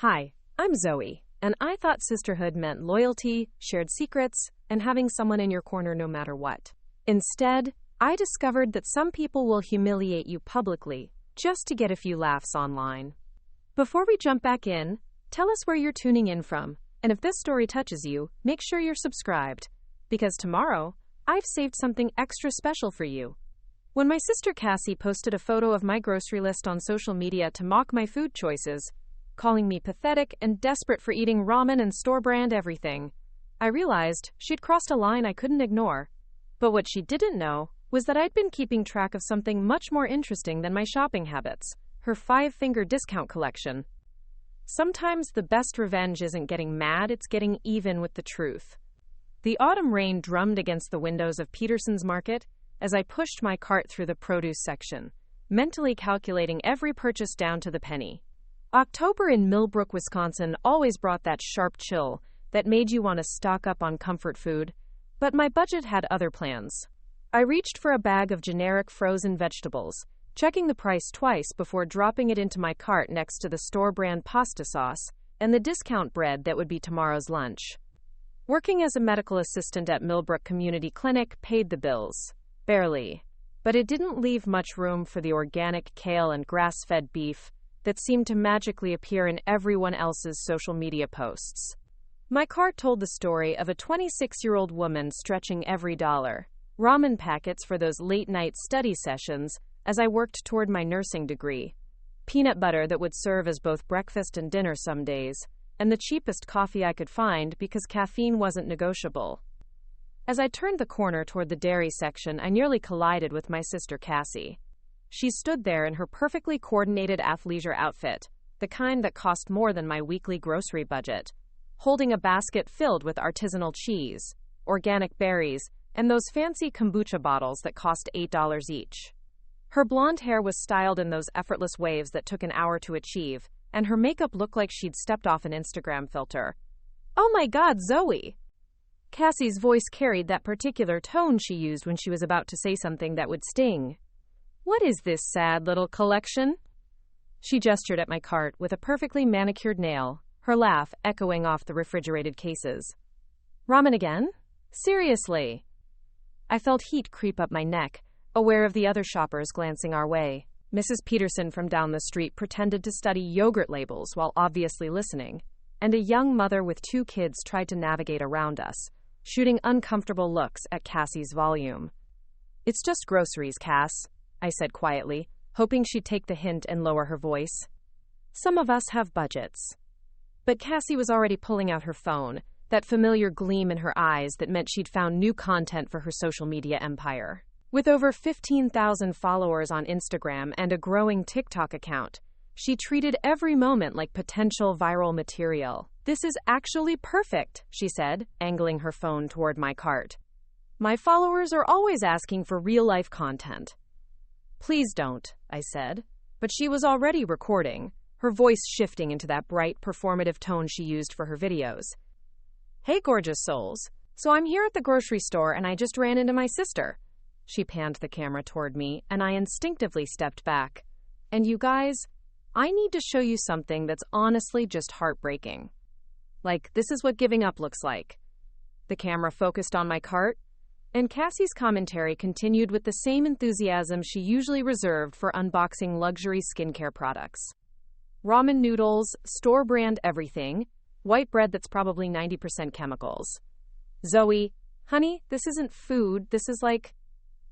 Hi, I'm Zoe, and I thought sisterhood meant loyalty, shared secrets, and having someone in your corner no matter what. Instead, I discovered that some people will humiliate you publicly just to get a few laughs online. Before we jump back in, tell us where you're tuning in from, and if this story touches you, make sure you're subscribed, because tomorrow, I've saved something extra special for you. When my sister Cassie posted a photo of my grocery list on social media to mock my food choices, calling me pathetic and desperate for eating ramen and store-brand everything, I realized she'd crossed a line I couldn't ignore. But what she didn't know was that I'd been keeping track of something much more interesting than my shopping habits, her 5-finger discount collection. Sometimes the best revenge isn't getting mad, it's getting even with the truth. The autumn rain drummed against the windows of Peterson's market as I pushed my cart through the produce section, mentally calculating every purchase down to the penny. October in Millbrook, Wisconsin always brought that sharp chill that made you want to stock up on comfort food, but my budget had other plans. I reached for a bag of generic frozen vegetables, checking the price twice before dropping it into my cart next to the store-brand pasta sauce and the discount bread that would be tomorrow's lunch. Working as a medical assistant at Millbrook Community Clinic paid the bills. Barely. But it didn't leave much room for the organic kale and grass-fed beef that seemed to magically appear in everyone else's social media posts. My cart told the story of a 26-year-old woman stretching every dollar. Ramen packets for those late-night study sessions as I worked toward my nursing degree. Peanut butter that would serve as both breakfast and dinner some days, and the cheapest coffee I could find because caffeine wasn't negotiable. As I turned the corner toward the dairy section, I nearly collided with my sister Cassie. She stood there in her perfectly coordinated athleisure outfit, the kind that cost more than my weekly grocery budget, holding a basket filled with artisanal cheese, organic berries, and those fancy kombucha bottles that cost $8 each. Her blonde hair was styled in those effortless waves that took an hour to achieve, and her makeup looked like she'd stepped off an Instagram filter. "Oh my God, Zoe!" Cassie's voice carried that particular tone she used when she was about to say something that would sting. "What is this sad little collection?" She gestured at my cart with a perfectly manicured nail, her laugh echoing off the refrigerated cases. "Ramen again? Seriously?" I felt heat creep up my neck, aware of the other shoppers glancing our way. Mrs. Peterson from down the street pretended to study yogurt labels while obviously listening, and a young mother with 2 kids tried to navigate around us, shooting uncomfortable looks at Cassie's volume. "It's just groceries, Cass," I said quietly, hoping she'd take the hint and lower her voice. "Some of us have budgets." But Cassie was already pulling out her phone, that familiar gleam in her eyes that meant she'd found new content for her social media empire. With over 15,000 followers on Instagram and a growing TikTok account, she treated every moment like potential viral material. "This is actually perfect," she said, angling her phone toward my cart. "My followers are always asking for real-life content." "Please don't," I said, but she was already recording, her voice shifting into that bright, performative tone she used for her videos. "Hey, gorgeous souls. So I'm here at the grocery store and I just ran into my sister." She panned the camera toward me, and I instinctively stepped back. "And you guys, I need to show you something that's honestly just heartbreaking. Like, this is what giving up looks like." The camera focused on my cart, and Cassie's commentary continued with the same enthusiasm she usually reserved for unboxing luxury skincare products. Ramen noodles, store-brand everything, white bread that's probably 90% chemicals. "Zoe, honey, this isn't food, this is like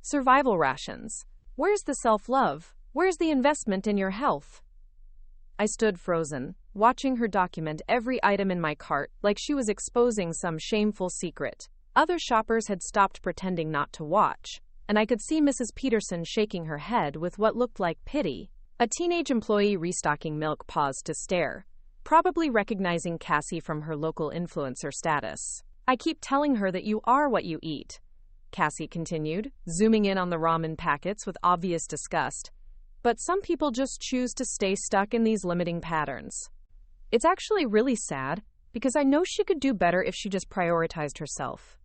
survival rations. Where's the self-love? Where's the investment in your health?" I stood frozen, watching her document every item in my cart like she was exposing some shameful secret. Other shoppers had stopped pretending not to watch, and I could see Mrs. Peterson shaking her head with what looked like pity. A teenage employee restocking milk paused to stare, probably recognizing Cassie from her local influencer status. "I keep telling her that you are what you eat," Cassie continued, zooming in on the ramen packets with obvious disgust. "But some people just choose to stay stuck in these limiting patterns. It's actually really sad, because I know she could do better if she just prioritized herself."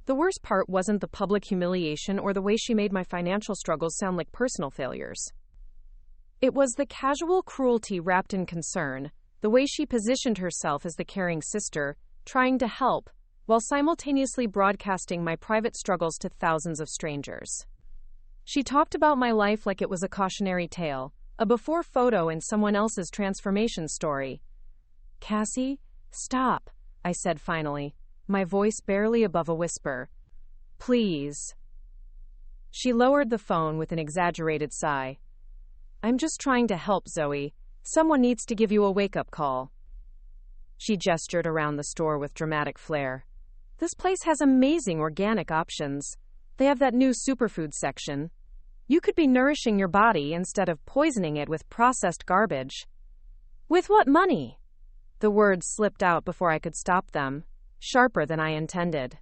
The worst part wasn't the public humiliation or the way she made my financial struggles sound like personal failures. It was the casual cruelty wrapped in concern, The way she positioned herself as the caring sister, trying to help, while simultaneously broadcasting my private struggles to thousands of strangers. She talked about my life like it was a cautionary tale, a before photo in someone else's transformation story. "Cassie, stop," I said finally, my voice barely above a whisper. "Please." She lowered the phone with an exaggerated sigh. "I'm just trying to help, Zoe. Someone needs to give you a wake-up call." She gestured around the store with dramatic flair. "This place has amazing organic options. They have that new superfood section. You could be nourishing your body instead of poisoning it with processed garbage." "With what money?" The words slipped out before I could stop them, sharper than I intended.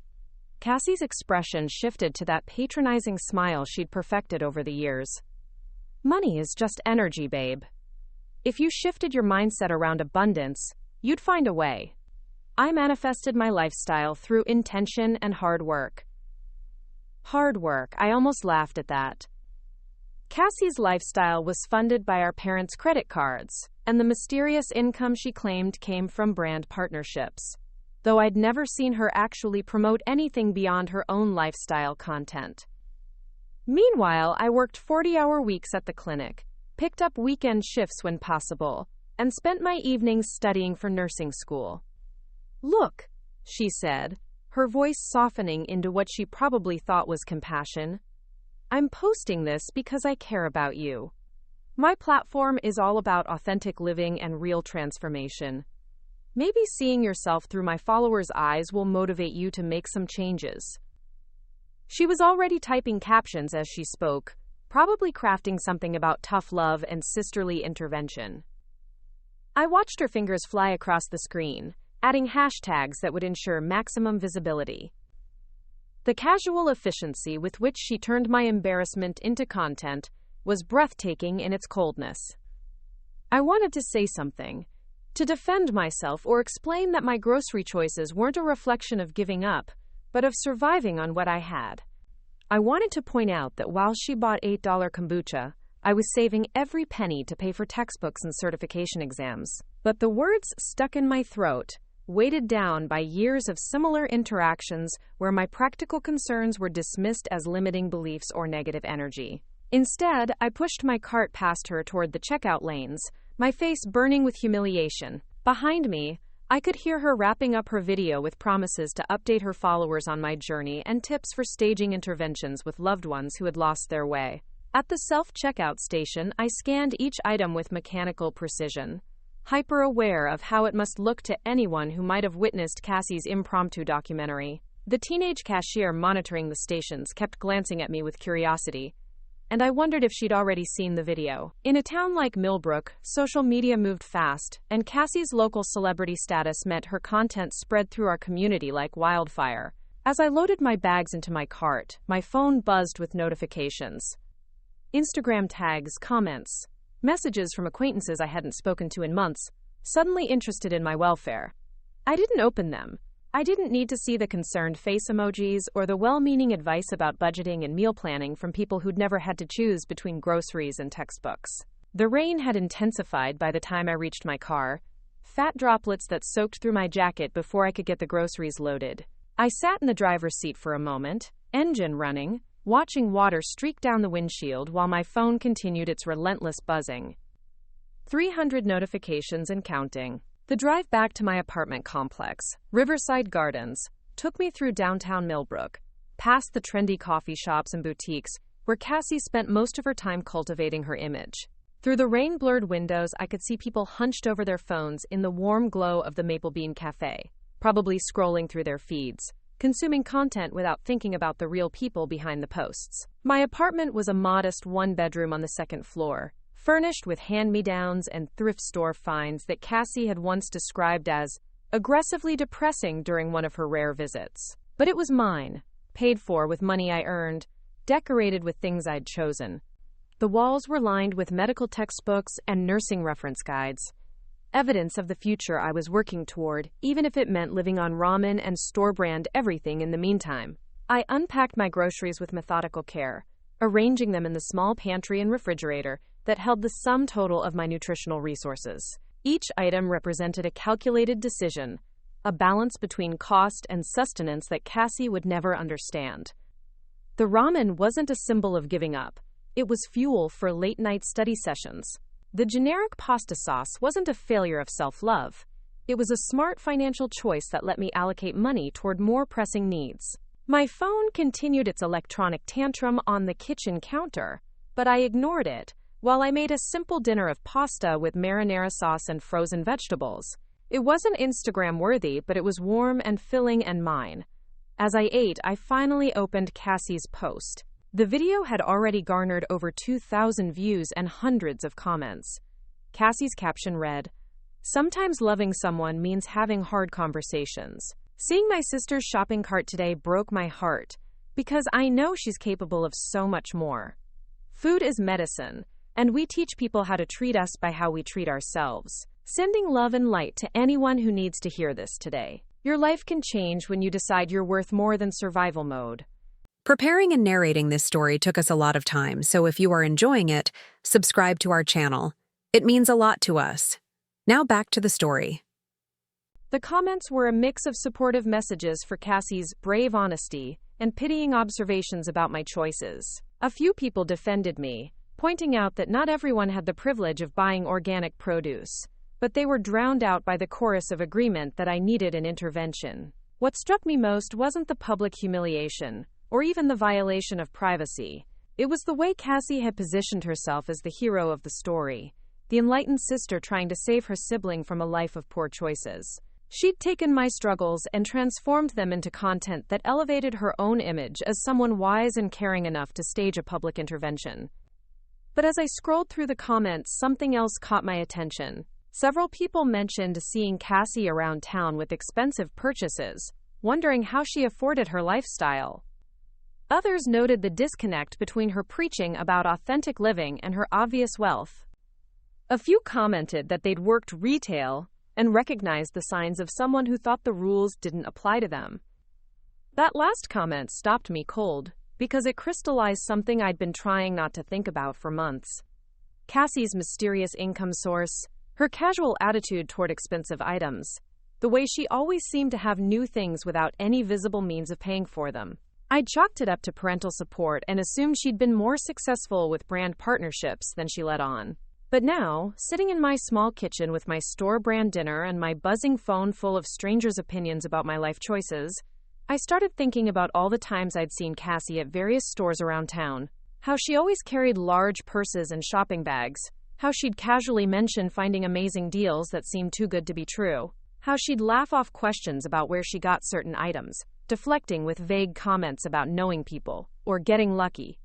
Cassie's expression shifted to that patronizing smile she'd perfected over the years. "Money is just energy, babe. If you shifted your mindset around abundance, you'd find a way. I manifested my lifestyle through intention and hard work." Hard work, I almost laughed at that. Cassie's lifestyle was funded by our parents' credit cards, and the mysterious income she claimed came from brand partnerships, though I'd never seen her actually promote anything beyond her own lifestyle content. Meanwhile, I worked 40-hour weeks at the clinic, picked up weekend shifts when possible, and spent my evenings studying for nursing school. "Look," she said, her voice softening into what she probably thought was compassion. "I'm posting this because I care about you. My platform is all about authentic living and real transformation. Maybe seeing yourself through my followers' eyes will motivate you to make some changes." She was already typing captions as she spoke, probably crafting something about tough love and sisterly intervention. I watched her fingers fly across the screen, adding hashtags that would ensure maximum visibility. The casual efficiency with which she turned my embarrassment into content was breathtaking in its coldness. I wanted to say something, to defend myself or explain that my grocery choices weren't a reflection of giving up, but of surviving on what I had. I wanted to point out that while she bought $8 kombucha, I was saving every penny to pay for textbooks and certification exams. But the words stuck in my throat, weighted down by years of similar interactions where my practical concerns were dismissed as limiting beliefs or negative energy. Instead, I pushed my cart past her toward the checkout lanes, my face burning with humiliation. Behind me, I could hear her wrapping up her video with promises to update her followers on my journey and tips for staging interventions with loved ones who had lost their way. At the self-checkout station, I scanned each item with mechanical precision, hyper-aware of how it must look to anyone who might have witnessed Cassie's impromptu documentary. The teenage cashier monitoring the stations kept glancing at me with curiosity, and I wondered if she'd already seen the video. In a town like Millbrook, social media moved fast, and Cassie's local celebrity status meant her content spread through our community like wildfire. As I loaded my bags into my cart, my phone buzzed with notifications. Instagram tags, comments, messages from acquaintances I hadn't spoken to in months, suddenly interested in my welfare. I didn't open them. I didn't need to see the concerned face emojis or the well-meaning advice about budgeting and meal planning from people who'd never had to choose between groceries and textbooks. The rain had intensified by the time I reached my car, fat droplets that soaked through my jacket before I could get the groceries loaded. I sat in the driver's seat for a moment, engine running, watching water streak down the windshield while my phone continued its relentless buzzing. 300 notifications and counting. The drive back to my apartment complex, Riverside Gardens, took me through downtown Millbrook, past the trendy coffee shops and boutiques where Cassie spent most of her time cultivating her image. Through the rain-blurred windows, I could see people hunched over their phones in the warm glow of the Maple Bean Cafe, probably scrolling through their feeds, consuming content without thinking about the real people behind the posts. My apartment was a modest one-bedroom on the second floor, furnished with hand-me-downs and thrift store finds that Cassie had once described as aggressively depressing during one of her rare visits. But it was mine, paid for with money I earned, decorated with things I'd chosen. The walls were lined with medical textbooks and nursing reference guides, evidence of the future I was working toward, even if it meant living on ramen and store-brand everything in the meantime. I unpacked my groceries with methodical care, arranging them in the small pantry and refrigerator that held the sum total of my nutritional resources. Each item represented a calculated decision, a balance between cost and sustenance that Cassie would never understand. The ramen wasn't a symbol of giving up. It was fuel for late-night study sessions. The generic pasta sauce wasn't a failure of self-love. It was a smart financial choice that let me allocate money toward more pressing needs. My phone continued its electronic tantrum on the kitchen counter, but I ignored it while I made a simple dinner of pasta with marinara sauce and frozen vegetables. It wasn't Instagram-worthy, but it was warm and filling and mine. As I ate, I finally opened Cassie's post. The video had already garnered over 2,000 views and hundreds of comments. Cassie's caption read, "Sometimes loving someone means having hard conversations. Seeing my sister's shopping cart today broke my heart, because I know she's capable of so much more. Food is medicine, and we teach people how to treat us by how we treat ourselves. Sending love and light to anyone who needs to hear this today. Your life can change when you decide you're worth more than survival mode." Preparing and narrating this story took us a lot of time, so if you are enjoying it, subscribe to our channel. It means a lot to us. Now back to the story. The comments were a mix of supportive messages for Cassie's brave honesty and pitying observations about my choices. A few people defended me, pointing out that not everyone had the privilege of buying organic produce, but they were drowned out by the chorus of agreement that I needed an intervention. What struck me most wasn't the public humiliation, or even the violation of privacy. It was the way Cassie had positioned herself as the hero of the story, the enlightened sister trying to save her sibling from a life of poor choices. She'd taken my struggles and transformed them into content that elevated her own image as someone wise and caring enough to stage a public intervention. But as I scrolled through the comments, something else caught my attention. Several people mentioned seeing Cassie around town with expensive purchases, wondering how she afforded her lifestyle. Others noted the disconnect between her preaching about authentic living and her obvious wealth. A few commented that they'd worked retail and recognized the signs of someone who thought the rules didn't apply to them. That last comment stopped me cold, because it crystallized something I'd been trying not to think about for months. Cassie's mysterious income source, her casual attitude toward expensive items, the way she always seemed to have new things without any visible means of paying for them. I chalked it up to parental support and assumed she'd been more successful with brand partnerships than she let on. But now, sitting in my small kitchen with my store-brand dinner and my buzzing phone full of strangers' opinions about my life choices, I started thinking about all the times I'd seen Cassie at various stores around town. How she always carried large purses and shopping bags. How she'd casually mention finding amazing deals that seemed too good to be true. How she'd laugh off questions about where she got certain items, deflecting with vague comments about knowing people or getting lucky.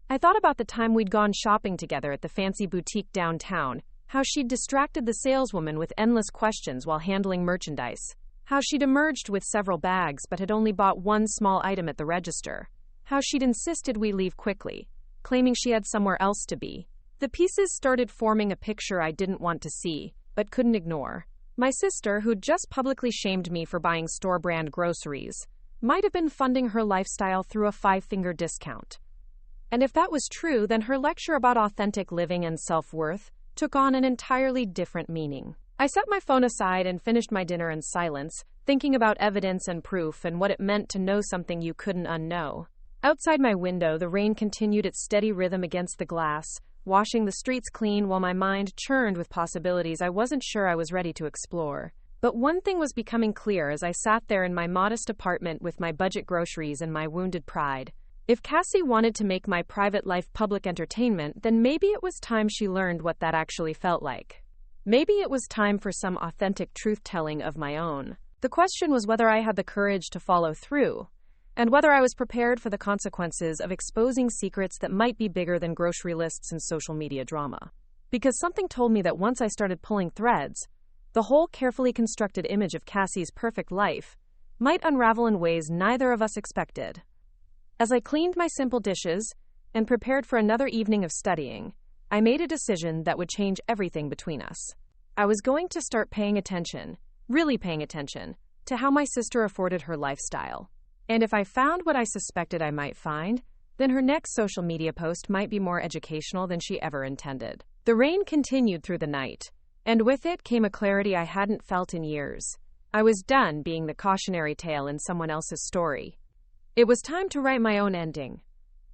I thought about the time we'd gone shopping together at the fancy boutique downtown, how she'd distracted the saleswoman with endless questions while handling merchandise, how she'd emerged with several bags but had only bought one small item at the register, how she'd insisted we leave quickly, claiming she had somewhere else to be. The pieces started forming a picture I didn't want to see, but couldn't ignore. My sister, who'd just publicly shamed me for buying store-brand groceries, might have been funding her lifestyle through a five-finger discount. And if that was true, then her lecture about authentic living and self-worth took on an entirely different meaning. I set my phone aside and finished my dinner in silence, thinking about evidence and proof and what it meant to know something you couldn't unknow. Outside my window, the rain continued its steady rhythm against the glass, washing the streets clean while my mind churned with possibilities I wasn't sure I was ready to explore. But one thing was becoming clear as I sat there in my modest apartment with my budget groceries and my wounded pride. If Cassie wanted to make my private life public entertainment, then maybe it was time she learned what that actually felt like. Maybe it was time for some authentic truth-telling of my own. The question was whether I had the courage to follow through, and whether I was prepared for the consequences of exposing secrets that might be bigger than grocery lists and social media drama. Because something told me that once I started pulling threads, the whole carefully constructed image of Cassie's perfect life might unravel in ways neither of us expected. As I cleaned my simple dishes and prepared for another evening of studying, I made a decision that would change everything between us. I was going to start paying attention, really paying attention, to how my sister afforded her lifestyle. And if I found what I suspected I might find, then her next social media post might be more educational than she ever intended. The rain continued through the night, And with it came a clarity I hadn't felt in years. I was done being the cautionary tale in someone else's story. It was time to write my own ending.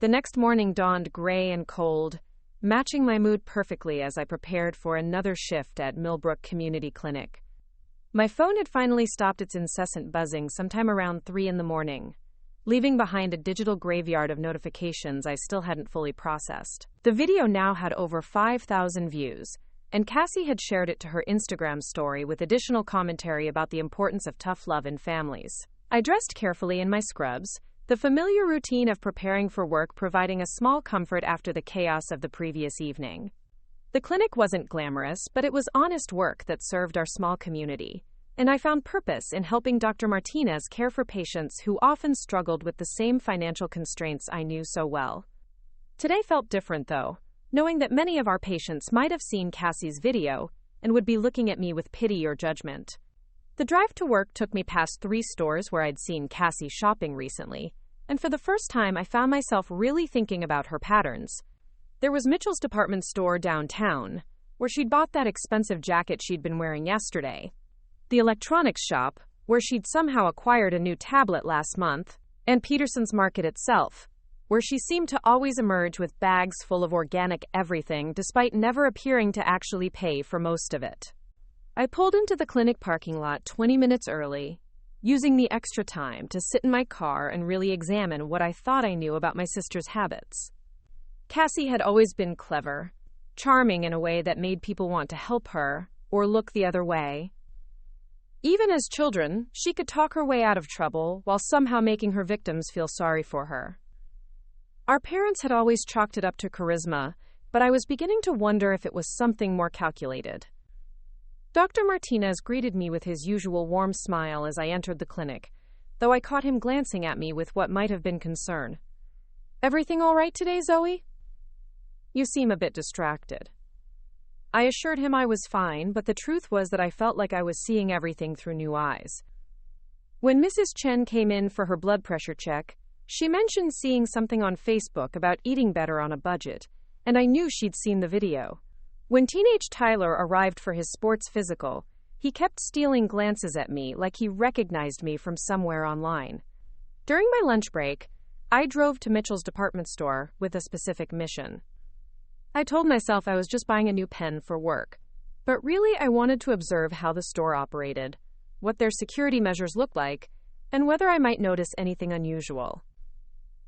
The next morning dawned gray and cold, matching my mood perfectly as I prepared for another shift at Millbrook Community Clinic. My phone had finally stopped its incessant buzzing sometime around 3 in the morning, leaving behind a digital graveyard of notifications I still hadn't fully processed. The video now had over 5,000 views, and Cassie had shared it to her Instagram story with additional commentary about the importance of tough love in families. I dressed carefully in my scrubs, the familiar routine of preparing for work providing a small comfort after the chaos of the previous evening. The clinic wasn't glamorous, but it was honest work that served our small community, and I found purpose in helping Dr. Martinez care for patients who often struggled with the same financial constraints I knew so well. Today felt different, though, knowing that many of our patients might have seen Cassie's video and would be looking at me with pity or judgment. The drive to work took me past 3 stores where I'd seen Cassie shopping recently, and for the first time I found myself really thinking about her patterns. There was Mitchell's department store downtown, where she'd bought that expensive jacket she'd been wearing yesterday. The electronics shop, where she'd somehow acquired a new tablet last month, and Peterson's market itself, where she seemed to always emerge with bags full of organic everything despite never appearing to actually pay for most of it. I pulled into the clinic parking lot 20 minutes early, using the extra time to sit in my car and really examine what I thought I knew about my sister's habits. Cassie had always been clever, charming in a way that made people want to help her or look the other way. Even as children, she could talk her way out of trouble while somehow making her victims feel sorry for her. Our parents had always chalked it up to charisma, but I was beginning to wonder if it was something more calculated. Dr. Martinez greeted me with his usual warm smile as I entered the clinic, though I caught him glancing at me with what might have been concern. "Everything all right today, Zoe? You seem a bit distracted." I assured him I was fine, but the truth was that I felt like I was seeing everything through new eyes. When Mrs. Chen came in for her blood pressure check, she mentioned seeing something on Facebook about eating better on a budget, and I knew she'd seen the video. When teenage Tyler arrived for his sports physical, he kept stealing glances at me like he recognized me from somewhere online. During my lunch break, I drove to Mitchell's department store with a specific mission. I told myself I was just buying a new pen for work, but really I wanted to observe how the store operated, what their security measures looked like, and whether I might notice anything unusual.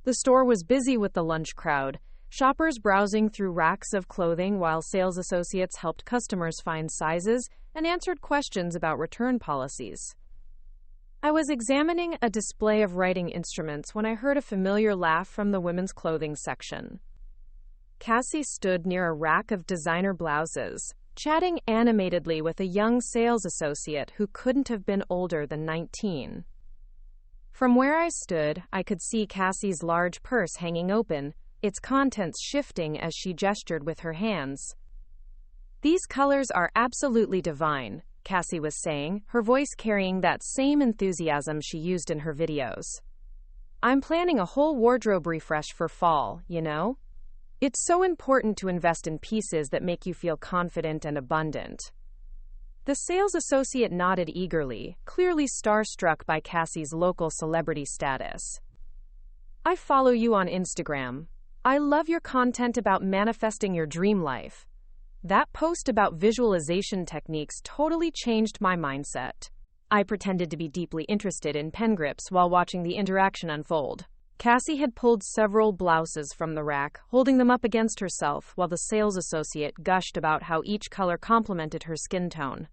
The store was busy with the lunch crowd, shoppers browsing through racks of clothing while sales associates helped customers find sizes and answered questions about return policies. I was examining a display of writing instruments when I heard a familiar laugh from the women's clothing section. Cassie stood near a rack of designer blouses, chatting animatedly with a young sales associate who couldn't have been older than 19. From where I stood, I could see Cassie's large purse hanging open, its contents shifting as she gestured with her hands. "These colors are absolutely divine," Cassie was saying, her voice carrying that same enthusiasm she used in her videos. "I'm planning a whole wardrobe refresh for fall, you know? It's so important to invest in pieces that make you feel confident and abundant." The sales associate nodded eagerly, clearly starstruck by Cassie's local celebrity status. "I follow you on Instagram. I love your content about manifesting your dream life. That post about visualization techniques totally changed my mindset." I pretended to be deeply interested in pen grips while watching the interaction unfold. Cassie had pulled several blouses from the rack, holding them up against herself while the sales associate gushed about how each color complemented her skin tone.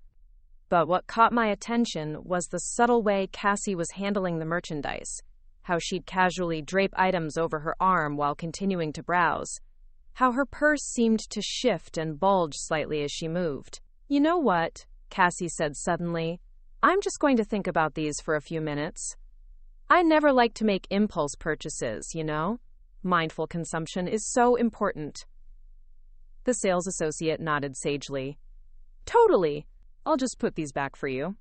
But what caught my attention was the subtle way Cassie was handling the merchandise, how she'd casually drape items over her arm while continuing to browse, how her purse seemed to shift and bulge slightly as she moved. "You know what?" Cassie said suddenly. "I'm just going to think about these for a few minutes. I never like to make impulse purchases, you know? Mindful consumption is so important." The sales associate nodded sagely. "Totally. I'll just put these back for you."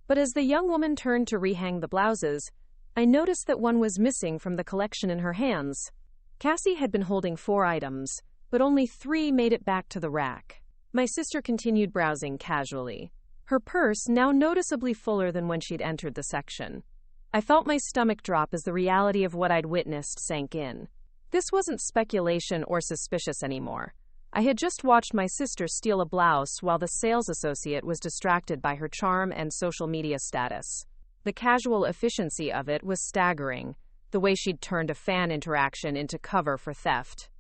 But as the young woman turned to rehang the blouses, I noticed that one was missing from the collection in her hands. Cassie had been holding 4 items, but only 3 made it back to the rack. My sister continued browsing casually, her purse now noticeably fuller than when she'd entered the section. I felt my stomach drop as the reality of what I'd witnessed sank in. This wasn't speculation or suspicious anymore. I had just watched my sister steal a blouse while the sales associate was distracted by her charm and social media status. The casual efficiency of it was staggering, the way she'd turned a fan interaction into cover for theft.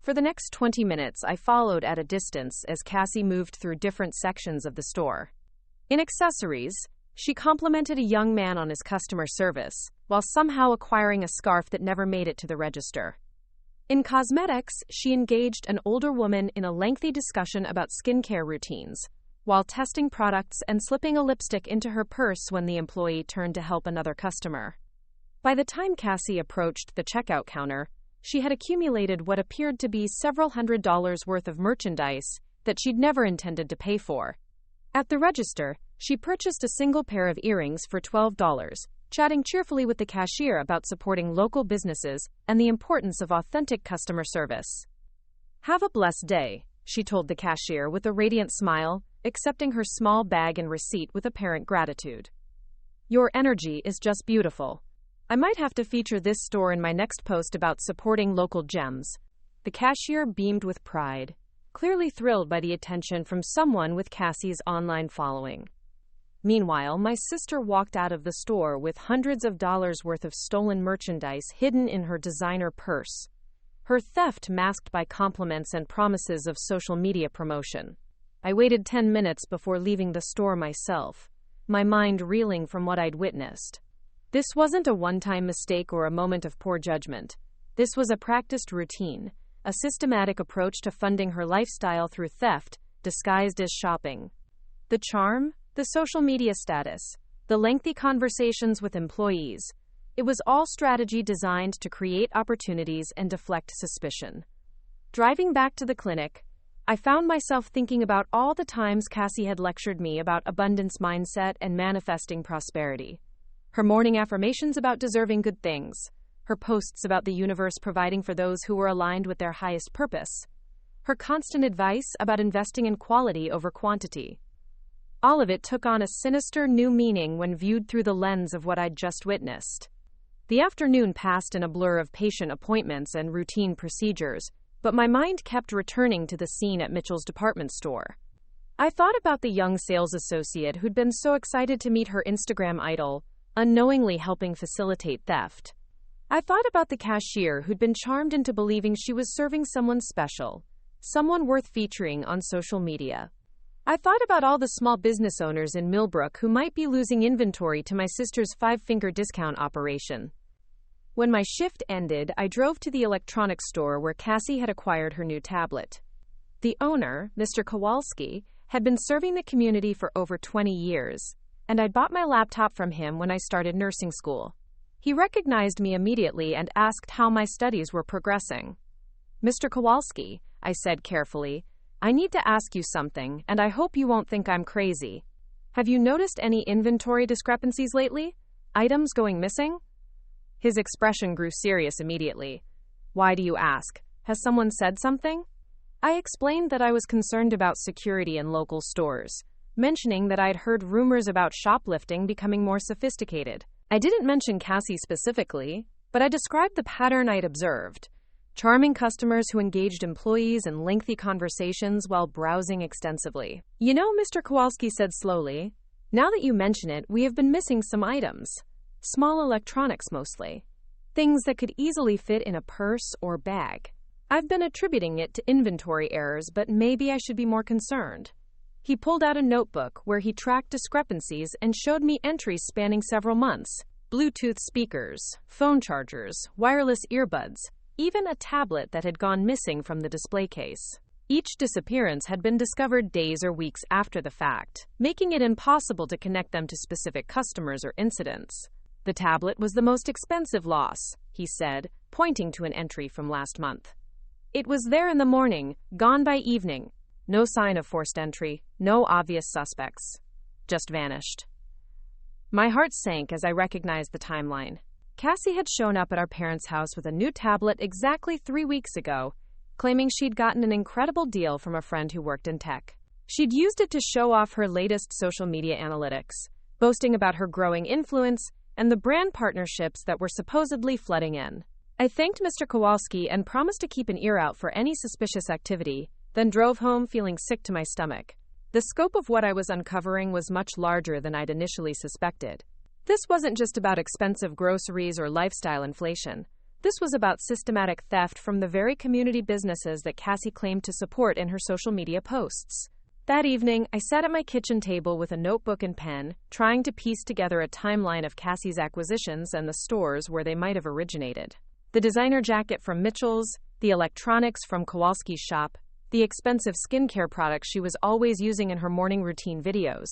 For the next 20 minutes, I followed at a distance as Cassie moved through different sections of the store. In accessories, she complimented a young man on his customer service, while somehow acquiring a scarf that never made it to the register. In cosmetics, she engaged an older woman in a lengthy discussion about skincare routines, while testing products and slipping a lipstick into her purse when the employee turned to help another customer. By the time Cassie approached the checkout counter, she had accumulated what appeared to be several $100s worth of merchandise that she'd never intended to pay for. At the register, she purchased a single pair of earrings for $12, chatting cheerfully with the cashier about supporting local businesses and the importance of authentic customer service. "Have a blessed day," she told the cashier with a radiant smile, accepting her small bag and receipt with apparent gratitude. "Your energy is just beautiful. I might have to feature this store in my next post about supporting local gems." The cashier beamed with pride, clearly thrilled by the attention from someone with Cassie's online following. Meanwhile, my sister walked out of the store with hundreds of dollars worth of stolen merchandise hidden in her designer purse, her theft masked by compliments and promises of social media promotion. I waited 10 minutes before leaving the store myself, my mind reeling from what I'd witnessed. This wasn't a one-time mistake or a moment of poor judgment. This was a practiced routine, a systematic approach to funding her lifestyle through theft, disguised as shopping. The charm, the social media status, the lengthy conversations with employees, it was all strategy designed to create opportunities and deflect suspicion. Driving back to the clinic, I found myself thinking about all the times Cassie had lectured me about abundance mindset and manifesting prosperity. Her morning affirmations about deserving good things, her posts about the universe providing for those who were aligned with their highest purpose, her constant advice about investing in quality over quantity. All of it took on a sinister new meaning when viewed through the lens of what I'd just witnessed. The afternoon passed in a blur of patient appointments and routine procedures, but my mind kept returning to the scene at Mitchell's department store. I thought about the young sales associate who'd been so excited to meet her Instagram idol, unknowingly helping facilitate theft. I thought about the cashier who'd been charmed into believing she was serving someone special, someone worth featuring on social media. I thought about all the small business owners in Millbrook who might be losing inventory to my sister's five-finger discount operation. When my shift ended, I drove to the electronics store where Cassie had acquired her new tablet. The owner, Mr. Kowalski, had been serving the community for over 20 years, and I'd bought my laptop from him when I started nursing school. He recognized me immediately and asked how my studies were progressing. "Mr. Kowalski," I said carefully, "I need to ask you something, and I hope you won't think I'm crazy. Have you noticed any inventory discrepancies lately? Items going missing?" His expression grew serious immediately. "Why do you ask? Has someone said something?" I explained that I was concerned about security in local stores, mentioning that I'd heard rumors about shoplifting becoming more sophisticated. I didn't mention Cassie specifically, but I described the pattern I'd observed. Charming customers who engaged employees in lengthy conversations while browsing extensively. "You know," Mr. Kowalski said slowly, "now that you mention it, we have been missing some items. Small electronics mostly. Things that could easily fit in a purse or bag. I've been attributing it to inventory errors, but maybe I should be more concerned." He pulled out a notebook where he tracked discrepancies and showed me entries spanning several months. Bluetooth speakers, phone chargers, wireless earbuds, even a tablet that had gone missing from the display case. Each disappearance had been discovered days or weeks after the fact, making it impossible to connect them to specific customers or incidents. "The tablet was the most expensive loss," he said, pointing to an entry from last month. "It was there in the morning, gone by evening. No sign of forced entry, no obvious suspects. Just vanished." My heart sank as I recognized the timeline. Cassie had shown up at our parents' house with a new tablet exactly 3 weeks ago, claiming she'd gotten an incredible deal from a friend who worked in tech. She'd used it to show off her latest social media analytics, boasting about her growing influence and the brand partnerships that were supposedly flooding in. I thanked Mr. Kowalski and promised to keep an ear out for any suspicious activity, then drove home feeling sick to my stomach. The scope of what I was uncovering was much larger than I'd initially suspected. This wasn't just about expensive groceries or lifestyle inflation. This was about systematic theft from the very community businesses that Cassie claimed to support in her social media posts. That evening, I sat at my kitchen table with a notebook and pen, trying to piece together a timeline of Cassie's acquisitions and the stores where they might have originated. The designer jacket from Mitchell's, the electronics from Kowalski's shop, the expensive skincare products she was always using in her morning routine videos.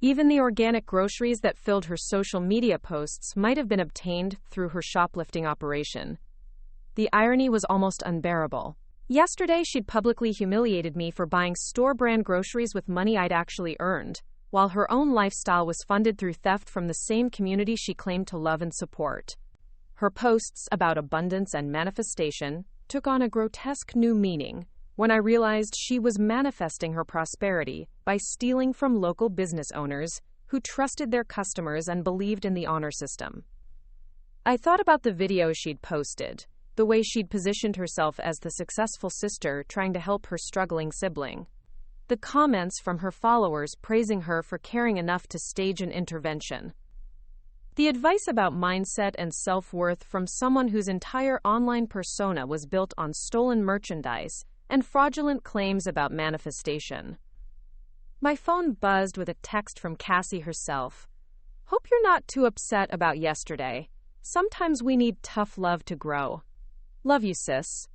Even the organic groceries that filled her social media posts might have been obtained through her shoplifting operation. The irony was almost unbearable. Yesterday, she'd publicly humiliated me for buying store-brand groceries with money I'd actually earned, while her own lifestyle was funded through theft from the same community she claimed to love and support. Her posts about abundance and manifestation took on a grotesque new meaning when I realized she was manifesting her prosperity by stealing from local business owners who trusted their customers and believed in the honor system. I thought about the videos she'd posted, the way she'd positioned herself as the successful sister trying to help her struggling sibling. The comments from her followers praising her for caring enough to stage an intervention. The advice about mindset and self-worth from someone whose entire online persona was built on stolen merchandise and fraudulent claims about manifestation. My phone buzzed with a text from Cassie herself. "Hope you're not too upset about yesterday. Sometimes we need tough love to grow. Love you, sis."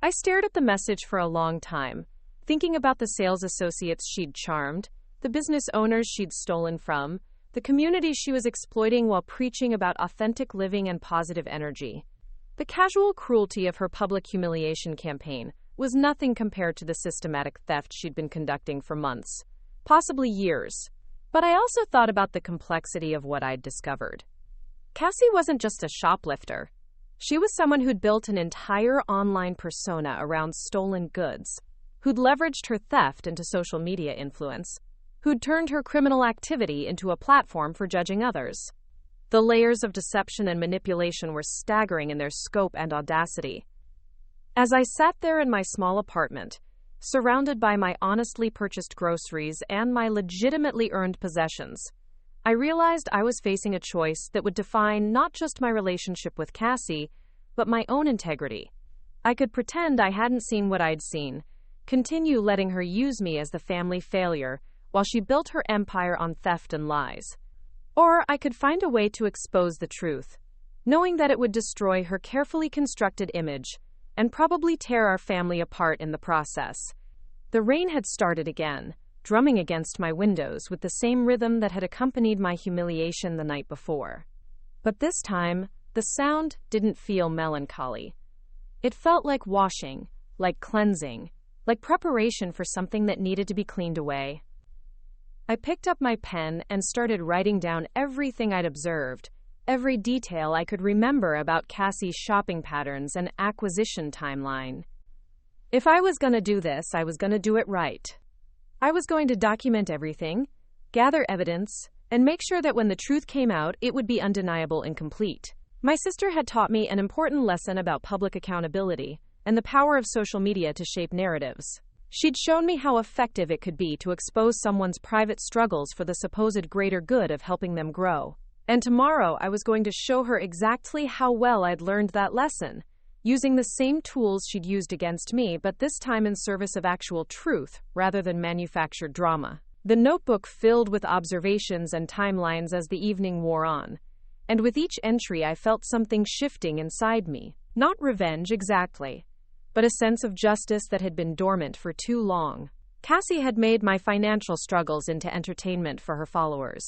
I stared at the message for a long time, thinking about the sales associates she'd charmed, the business owners she'd stolen from, the communities she was exploiting while preaching about authentic living and positive energy. The casual cruelty of her public humiliation campaign was nothing compared to the systematic theft she'd been conducting for months, possibly years. But I also thought about the complexity of what I'd discovered. Cassie wasn't just a shoplifter. She was someone who'd built an entire online persona around stolen goods, who'd leveraged her theft into social media influence, who'd turned her criminal activity into a platform for judging others. The layers of deception and manipulation were staggering in their scope and audacity. As I sat there in my small apartment, surrounded by my honestly purchased groceries and my legitimately earned possessions, I realized I was facing a choice that would define not just my relationship with Cassie, but my own integrity. I could pretend I hadn't seen what I'd seen, continue letting her use me as the family failure while she built her empire on theft and lies. Or I could find a way to expose the truth, knowing that it would destroy her carefully constructed image and probably tear our family apart in the process. The rain had started again, drumming against my windows with the same rhythm that had accompanied my humiliation the night before. But this time, the sound didn't feel melancholy. It felt like washing, like cleansing, like preparation for something that needed to be cleaned away. I picked up my pen and started writing down everything I'd observed, every detail I could remember about Cassie's shopping patterns and acquisition timeline. If I was going to do this, I was going to do it right. I was going to document everything, gather evidence, and make sure that when the truth came out, it would be undeniable and complete. My sister had taught me an important lesson about public accountability and the power of social media to shape narratives. She'd shown me how effective it could be to expose someone's private struggles for the supposed greater good of helping them grow. And tomorrow, I was going to show her exactly how well I'd learned that lesson, using the same tools she'd used against me, but this time in service of actual truth rather than manufactured drama. The notebook filled with observations and timelines as the evening wore on, and with each entry I felt something shifting inside me. Not revenge exactly, but a sense of justice that had been dormant for too long. Cassie had made my financial struggles into entertainment for her followers,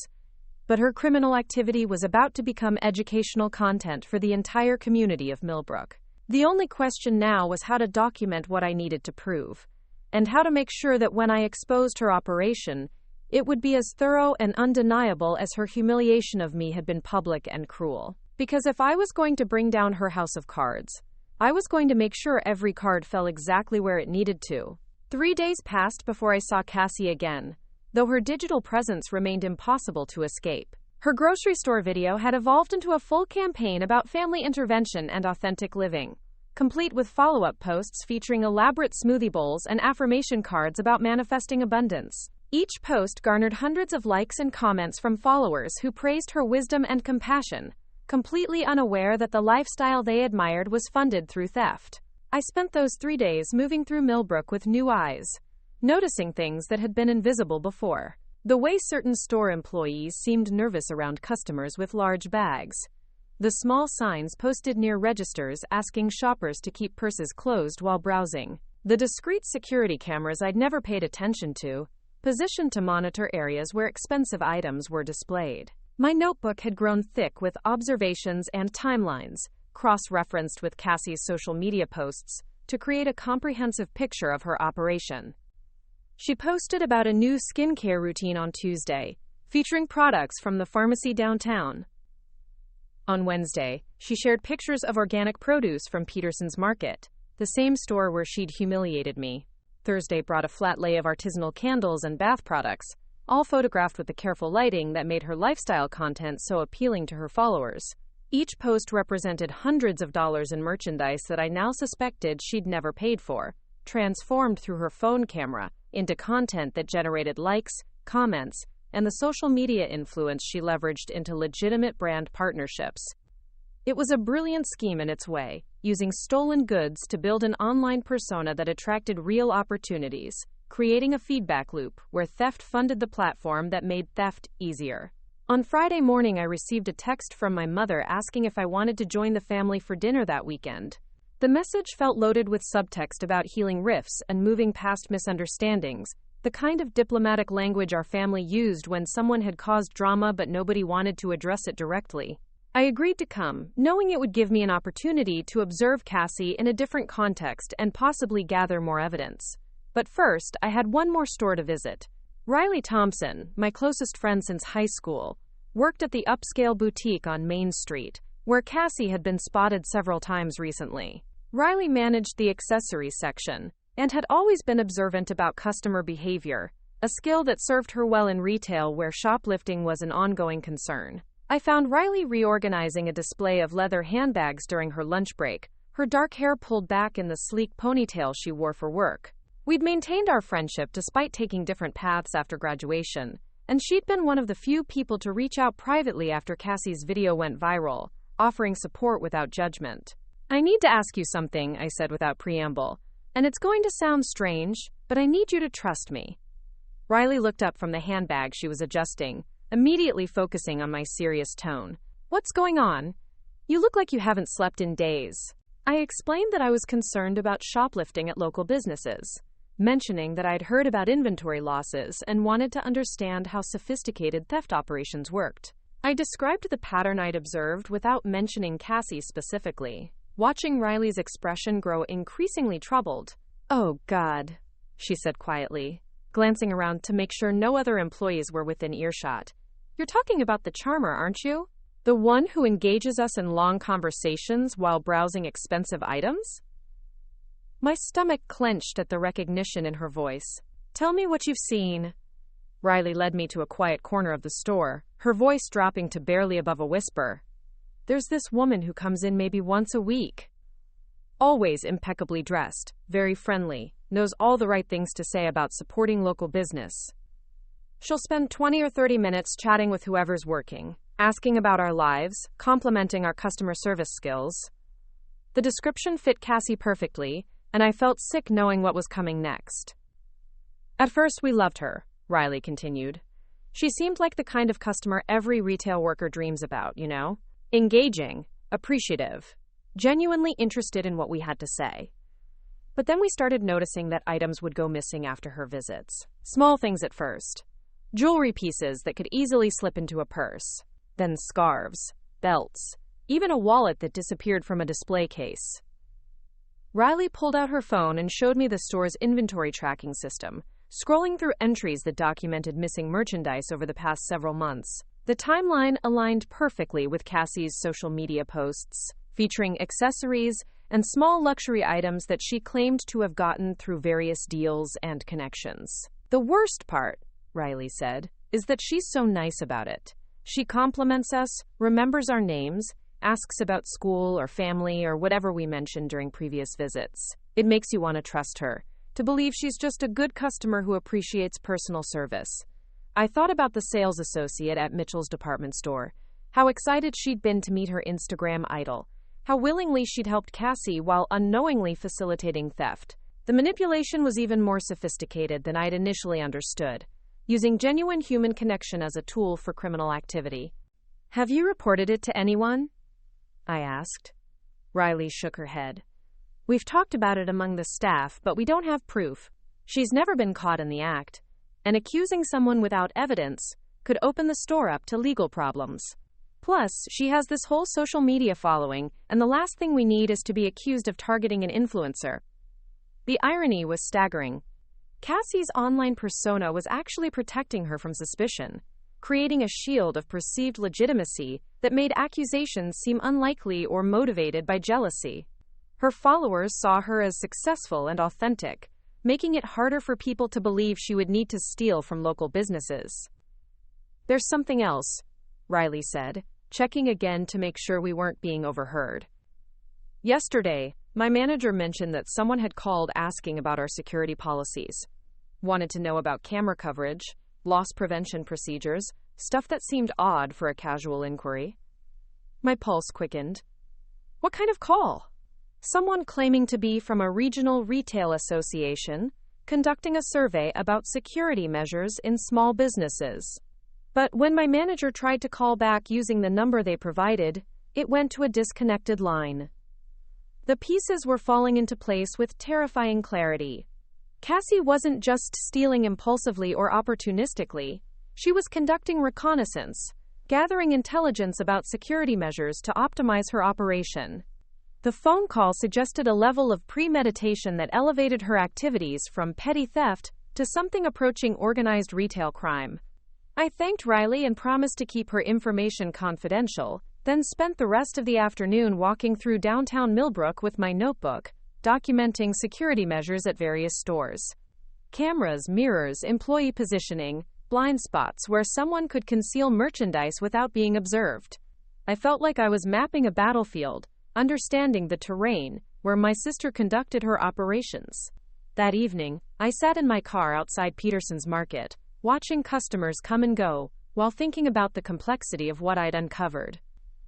but her criminal activity was about to become educational content for the entire community of Millbrook. The only question now was how to document what I needed to prove, and how to make sure that when I exposed her operation, it would be as thorough and undeniable as her humiliation of me had been public and cruel. Because if I was going to bring down her house of cards, I was going to make sure every card fell exactly where it needed to. 3 days passed before I saw Cassie again, though her digital presence remained impossible to escape. Her grocery store video had evolved into a full campaign about family intervention and authentic living, complete with follow-up posts featuring elaborate smoothie bowls and affirmation cards about manifesting abundance. Each post garnered hundreds of likes and comments from followers who praised her wisdom and compassion, completely unaware that the lifestyle they admired was funded through theft. I spent those 3 days moving through Millbrook with new eyes, noticing things that had been invisible before. The way certain store employees seemed nervous around customers with large bags. The small signs posted near registers asking shoppers to keep purses closed while browsing. The discreet security cameras I'd never paid attention to, positioned to monitor areas where expensive items were displayed. My notebook had grown thick with observations and timelines, cross-referenced with Cassie's social media posts, to create a comprehensive picture of her operation. She posted about a new skincare routine on Tuesday, featuring products from the pharmacy downtown. On Wednesday, she shared pictures of organic produce from Peterson's market, the same store where she'd humiliated me. Thursday brought a flat lay of artisanal candles and bath products, all photographed with the careful lighting that made her lifestyle content so appealing to her followers. Each post represented hundreds of dollars in merchandise that I now suspected she'd never paid for, transformed through her phone camera into content that generated likes, comments, and the social media influence she leveraged into legitimate brand partnerships. It was a brilliant scheme in its way, using stolen goods to build an online persona that attracted real opportunities, creating a feedback loop where theft funded the platform that made theft easier. On Friday morning, I received a text from my mother asking if I wanted to join the family for dinner that weekend. The message felt loaded with subtext about healing rifts and moving past misunderstandings, the kind of diplomatic language our family used when someone had caused drama but nobody wanted to address it directly. I agreed to come, knowing it would give me an opportunity to observe Cassie in a different context and possibly gather more evidence. But first, I had one more store to visit. Riley Thompson, my closest friend since high school, worked at the upscale boutique on Main Street, where Cassie had been spotted several times recently. Riley managed the accessories section and had always been observant about customer behavior, a skill that served her well in retail where shoplifting was an ongoing concern. I found Riley reorganizing a display of leather handbags during her lunch break, her dark hair pulled back in the sleek ponytail she wore for work. We'd maintained our friendship despite taking different paths after graduation, and she'd been one of the few people to reach out privately after Cassie's video went viral, offering support without judgment. "I need to ask you something," I said without preamble, "and it's going to sound strange, but I need you to trust me." Riley looked up from the handbag she was adjusting, immediately focusing on my serious tone. "What's going on? You look like you haven't slept in days." I explained that I was concerned about shoplifting at local businesses, mentioning that I'd heard about inventory losses and wanted to understand how sophisticated theft operations worked. I described the pattern I'd observed without mentioning Cassie specifically, watching Riley's expression grow increasingly troubled. "Oh, God," she said quietly, glancing around to make sure no other employees were within earshot. "You're talking about the charmer, aren't you? The one who engages us in long conversations while browsing expensive items?" My stomach clenched at the recognition in her voice. "Tell me what you've seen." Riley led me to a quiet corner of the store, her voice dropping to barely above a whisper. "There's this woman who comes in maybe once a week. Always impeccably dressed, very friendly, knows all the right things to say about supporting local business. She'll spend 20 or 30 minutes chatting with whoever's working, asking about our lives, complimenting our customer service skills." The description fit Cassie perfectly, and I felt sick knowing what was coming next. "At first we loved her," Riley continued. "She seemed like the kind of customer every retail worker dreams about, you know? Engaging, appreciative, genuinely interested in what we had to say. But then we started noticing that items would go missing after her visits. Small things at first. Jewelry pieces that could easily slip into a purse. Then scarves, belts, even a wallet that disappeared from a display case." Riley pulled out her phone and showed me the store's inventory tracking system, scrolling through entries that documented missing merchandise over the past several months. The timeline aligned perfectly with Cassie's social media posts, featuring accessories, and small luxury items that she claimed to have gotten through various deals and connections. The worst part, Riley said, is that she's so nice about it. She compliments us, remembers our names, asks about school or family or whatever we mentioned during previous visits. It makes you want to trust her, to believe she's just a good customer who appreciates personal service. I thought about the sales associate at Mitchell's department store, how excited she'd been to meet her Instagram idol, how willingly she'd helped Cassie while unknowingly facilitating theft. The manipulation was even more sophisticated than I'd initially understood, using genuine human connection as a tool for criminal activity. Have you reported it to anyone? I asked. Riley shook her head. We've talked about it among the staff, but we don't have proof. She's never been caught in the act, and accusing someone without evidence could open the store up to legal problems. Plus, she has this whole social media following, and the last thing we need is to be accused of targeting an influencer. The irony was staggering. Cassie's online persona was actually protecting her from suspicion, creating a shield of perceived legitimacy that made accusations seem unlikely or motivated by jealousy. Her followers saw her as successful and authentic, making it harder for people to believe she would need to steal from local businesses. There's something else, Riley said, checking again to make sure we weren't being overheard. Yesterday, my manager mentioned that someone had called asking about our security policies. Wanted to know about camera coverage, loss prevention procedures, stuff that seemed odd for a casual inquiry. My pulse quickened. What kind of call? Someone claiming to be from a regional retail association, conducting a survey about security measures in small businesses. But when my manager tried to call back using the number they provided, it went to a disconnected line. The pieces were falling into place with terrifying clarity. Cassie wasn't just stealing impulsively or opportunistically. She was conducting reconnaissance, gathering intelligence about security measures to optimize her operation. The phone call suggested a level of premeditation that elevated her activities from petty theft to something approaching organized retail crime. I thanked Riley and promised to keep her information confidential, then spent the rest of the afternoon walking through downtown Millbrook with my notebook, documenting security measures at various stores. Cameras, mirrors, employee positioning, blind spots where someone could conceal merchandise without being observed. I felt like I was mapping a battlefield, understanding the terrain where my sister conducted her operations. That evening, I sat in my car outside Peterson's market, watching customers come and go, while thinking about the complexity of what I'd uncovered.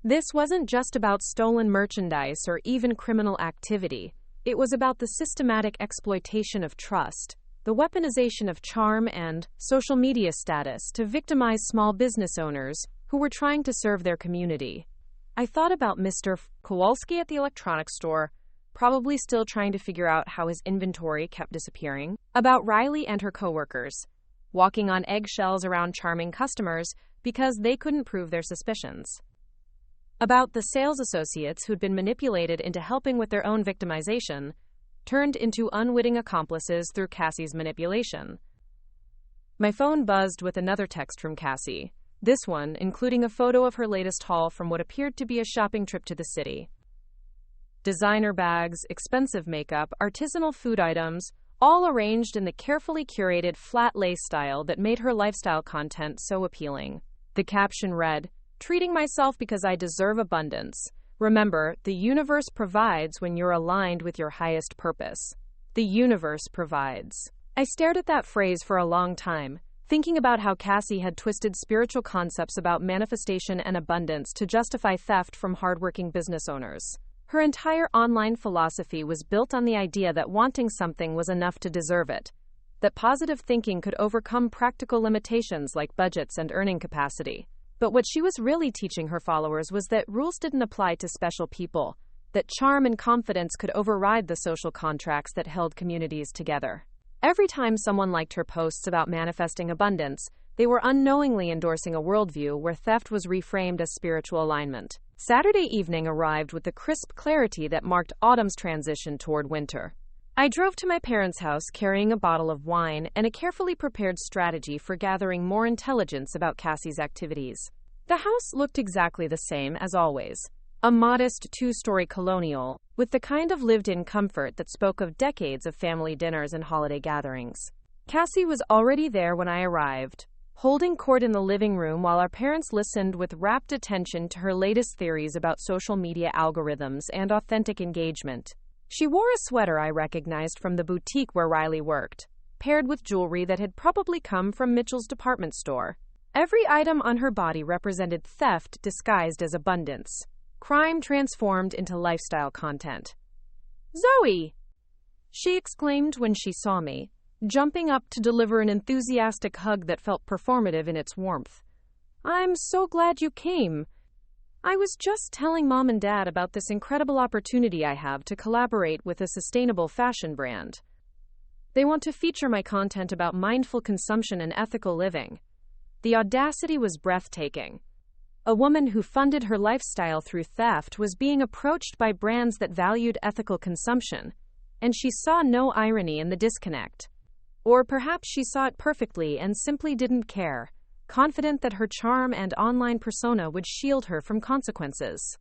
This wasn't just about stolen merchandise or even criminal activity. It was about the systematic exploitation of trust, the weaponization of charm and social media status to victimize small business owners who were trying to serve their community. I thought about Mr. Kowalski at the electronics store, probably still trying to figure out how his inventory kept disappearing, about Riley and her coworkers, walking on eggshells around charming customers because they couldn't prove their suspicions, about the sales associates who'd been manipulated into helping with their own victimization, turned into unwitting accomplices through Cassie's manipulation. My phone buzzed with another text from Cassie, this one including a photo of her latest haul from what appeared to be a shopping trip to the city. Designer bags, expensive makeup, artisanal food items, all arranged in the carefully curated flat lay style that made her lifestyle content so appealing. The caption read, "Treating myself because I deserve abundance. Remember, the universe provides when you're aligned with your highest purpose. The universe provides." I stared at that phrase for a long time, thinking about how Cassie had twisted spiritual concepts about manifestation and abundance to justify theft from hardworking business owners. Her entire online philosophy was built on the idea that wanting something was enough to deserve it, that positive thinking could overcome practical limitations like budgets and earning capacity. But what she was really teaching her followers was that rules didn't apply to special people, that charm and confidence could override the social contracts that held communities together. Every time someone liked her posts about manifesting abundance, they were unknowingly endorsing a worldview where theft was reframed as spiritual alignment. Saturday evening arrived with the crisp clarity that marked autumn's transition toward winter. I drove to my parents' house carrying a bottle of wine and a carefully prepared strategy for gathering more intelligence about Cassie's activities. The house looked exactly the same as always. A modest two-story colonial, with the kind of lived-in comfort that spoke of decades of family dinners and holiday gatherings. Cassie was already there when I arrived, holding court in the living room while our parents listened with rapt attention to her latest theories about social media algorithms and authentic engagement. She wore a sweater I recognized from the boutique where Riley worked, paired with jewelry that had probably come from Mitchell's department store. Every item on her body represented theft disguised as abundance, crime transformed into lifestyle content. "Zoe!" she exclaimed when she saw me, jumping up to deliver an enthusiastic hug that felt performative in its warmth. "I'm so glad you came. I was just telling Mom and Dad about this incredible opportunity I have to collaborate with a sustainable fashion brand. They want to feature my content about mindful consumption and ethical living." The audacity was breathtaking. A woman who funded her lifestyle through theft was being approached by brands that valued ethical consumption, and she saw no irony in the disconnect. Or perhaps she saw it perfectly and simply didn't care, confident that her charm and online persona would shield her from consequences.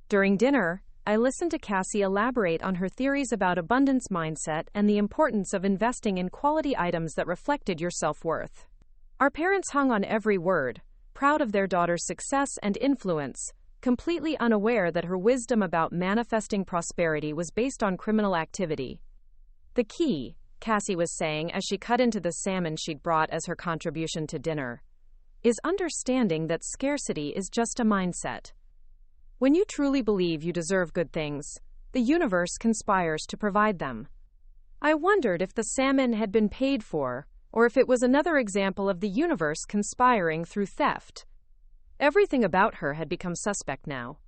During dinner, I listened to Cassie elaborate on her theories about abundance mindset and the importance of investing in quality items that reflected your self-worth. Our parents hung on every word, proud of their daughter's success and influence, completely unaware that her wisdom about manifesting prosperity was based on criminal activity. "The key," Cassie was saying as she cut into the salmon she'd brought as her contribution to dinner, "is understanding that scarcity is just a mindset. When you truly believe you deserve good things, the universe conspires to provide them." I wondered if the salmon had been paid for, or if it was another example of the universe conspiring through theft. Everything about her had become suspect now.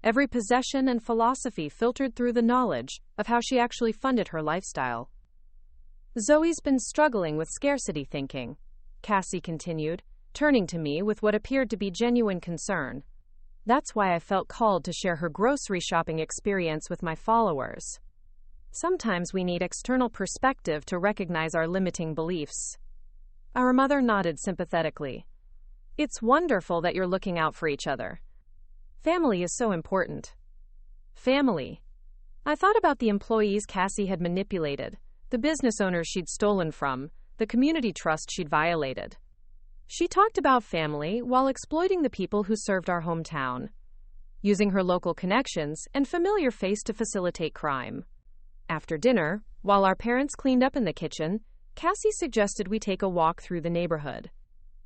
Every possession and philosophy filtered through the knowledge of how she actually funded her lifestyle. "Zoe's been struggling with scarcity thinking," Cassie continued, turning to me with what appeared to be genuine concern. "That's why I felt called to share her grocery shopping experience with my followers. Sometimes we need external perspective to recognize our limiting beliefs." Our mother nodded sympathetically. "It's wonderful that you're looking out for each other. Family is so important." Family. I thought about the employees Cassie had manipulated, the business owners she'd stolen from, the community trust she'd violated. She talked about family while exploiting the people who served our hometown, using her local connections and familiar face to facilitate crime. After dinner, while our parents cleaned up in the kitchen, Cassie suggested we take a walk through the neighborhood.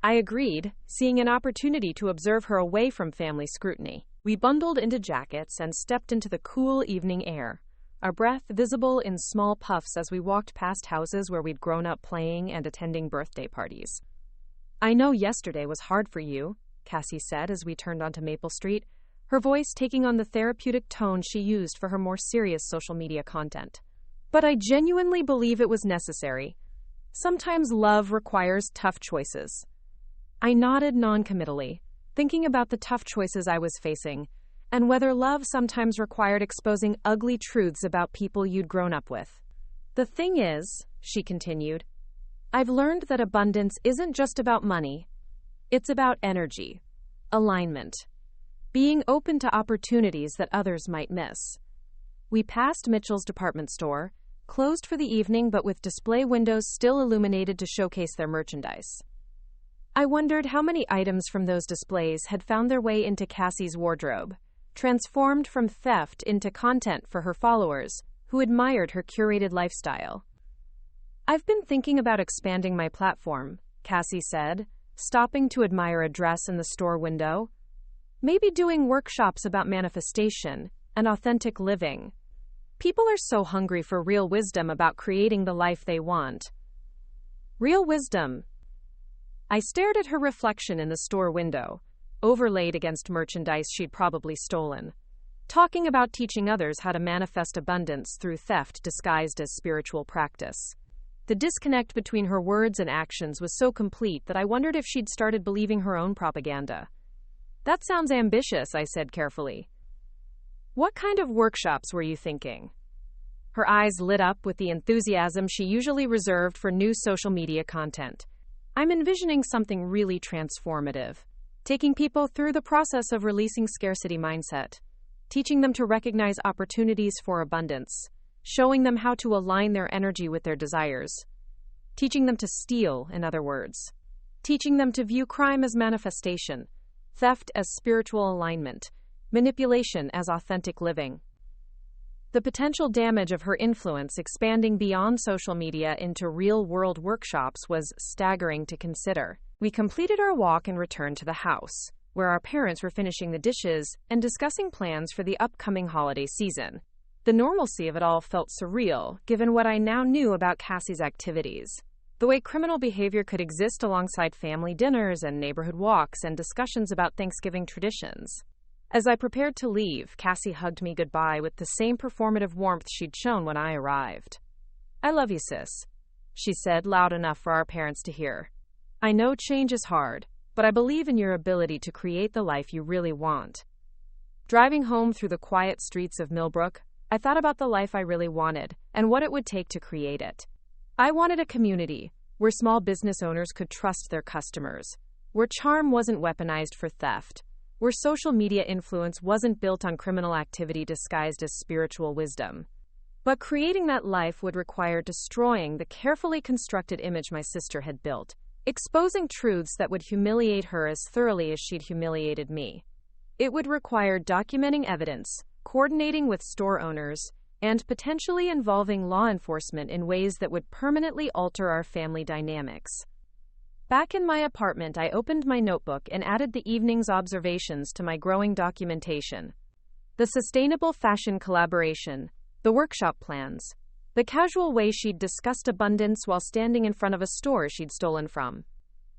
I agreed, seeing an opportunity to observe her away from family scrutiny. We bundled into jackets and stepped into the cool evening air, our breath visible in small puffs as we walked past houses where we'd grown up playing and attending birthday parties. "I know yesterday was hard for you," Cassie said as we turned onto Maple Street, her voice taking on the therapeutic tone she used for her more serious social media content. "But I genuinely believe it was necessary. Sometimes love requires tough choices." I nodded non-committally, thinking about the tough choices I was facing, and whether love sometimes required exposing ugly truths about people you'd grown up with. "The thing is," she continued, "I've learned that abundance isn't just about money. It's about energy, alignment, being open to opportunities that others might miss." We passed Mitchell's department store, closed for the evening but with display windows still illuminated to showcase their merchandise. I wondered how many items from those displays had found their way into Cassie's wardrobe, transformed from theft into content for her followers, who admired her curated lifestyle. "I've been thinking about expanding my platform," Cassie said, stopping to admire a dress in the store window. "Maybe doing workshops about manifestation and authentic living. People are so hungry for real wisdom about creating the life they want." Real wisdom. I stared at her reflection in the store window, overlaid against merchandise she'd probably stolen, talking about teaching others how to manifest abundance through theft disguised as spiritual practice. The disconnect between her words and actions was so complete that I wondered if she'd started believing her own propaganda. "That sounds ambitious," I said carefully. "What kind of workshops were you thinking?" Her eyes lit up with the enthusiasm she usually reserved for new social media content. "I'm envisioning something really transformative, taking people through the process of releasing scarcity mindset, teaching them to recognize opportunities for abundance, showing them how to align their energy with their desires, teaching them to steal, in other words, teaching them to view crime as manifestation, theft as spiritual alignment, manipulation as authentic living. The potential damage of her influence expanding beyond social media into real-world workshops was staggering to consider. We completed our walk and returned to the house, where our parents were finishing the dishes and discussing plans for the upcoming holiday season. The normalcy of it all felt surreal, given what I now knew about Cassie's activities. The way criminal behavior could exist alongside family dinners and neighborhood walks and discussions about Thanksgiving traditions. As I prepared to leave, Cassie hugged me goodbye with the same performative warmth she'd shown when I arrived. "I love you, sis," she said loud enough for our parents to hear. "I know change is hard, but I believe in your ability to create the life you really want." Driving home through the quiet streets of Millbrook, I thought about the life I really wanted and what it would take to create it. I wanted a community where small business owners could trust their customers, where charm wasn't weaponized for theft, where social media influence wasn't built on criminal activity disguised as spiritual wisdom. But creating that life would require destroying the carefully constructed image my sister had built, exposing truths that would humiliate her as thoroughly as she'd humiliated me. It would require documenting evidence, coordinating with store owners, and potentially involving law enforcement in ways that would permanently alter our family dynamics. Back in my apartment, I opened my notebook and added the evening's observations to my growing documentation. The sustainable fashion collaboration, the workshop plans, the casual way she'd discussed abundance while standing in front of a store she'd stolen from.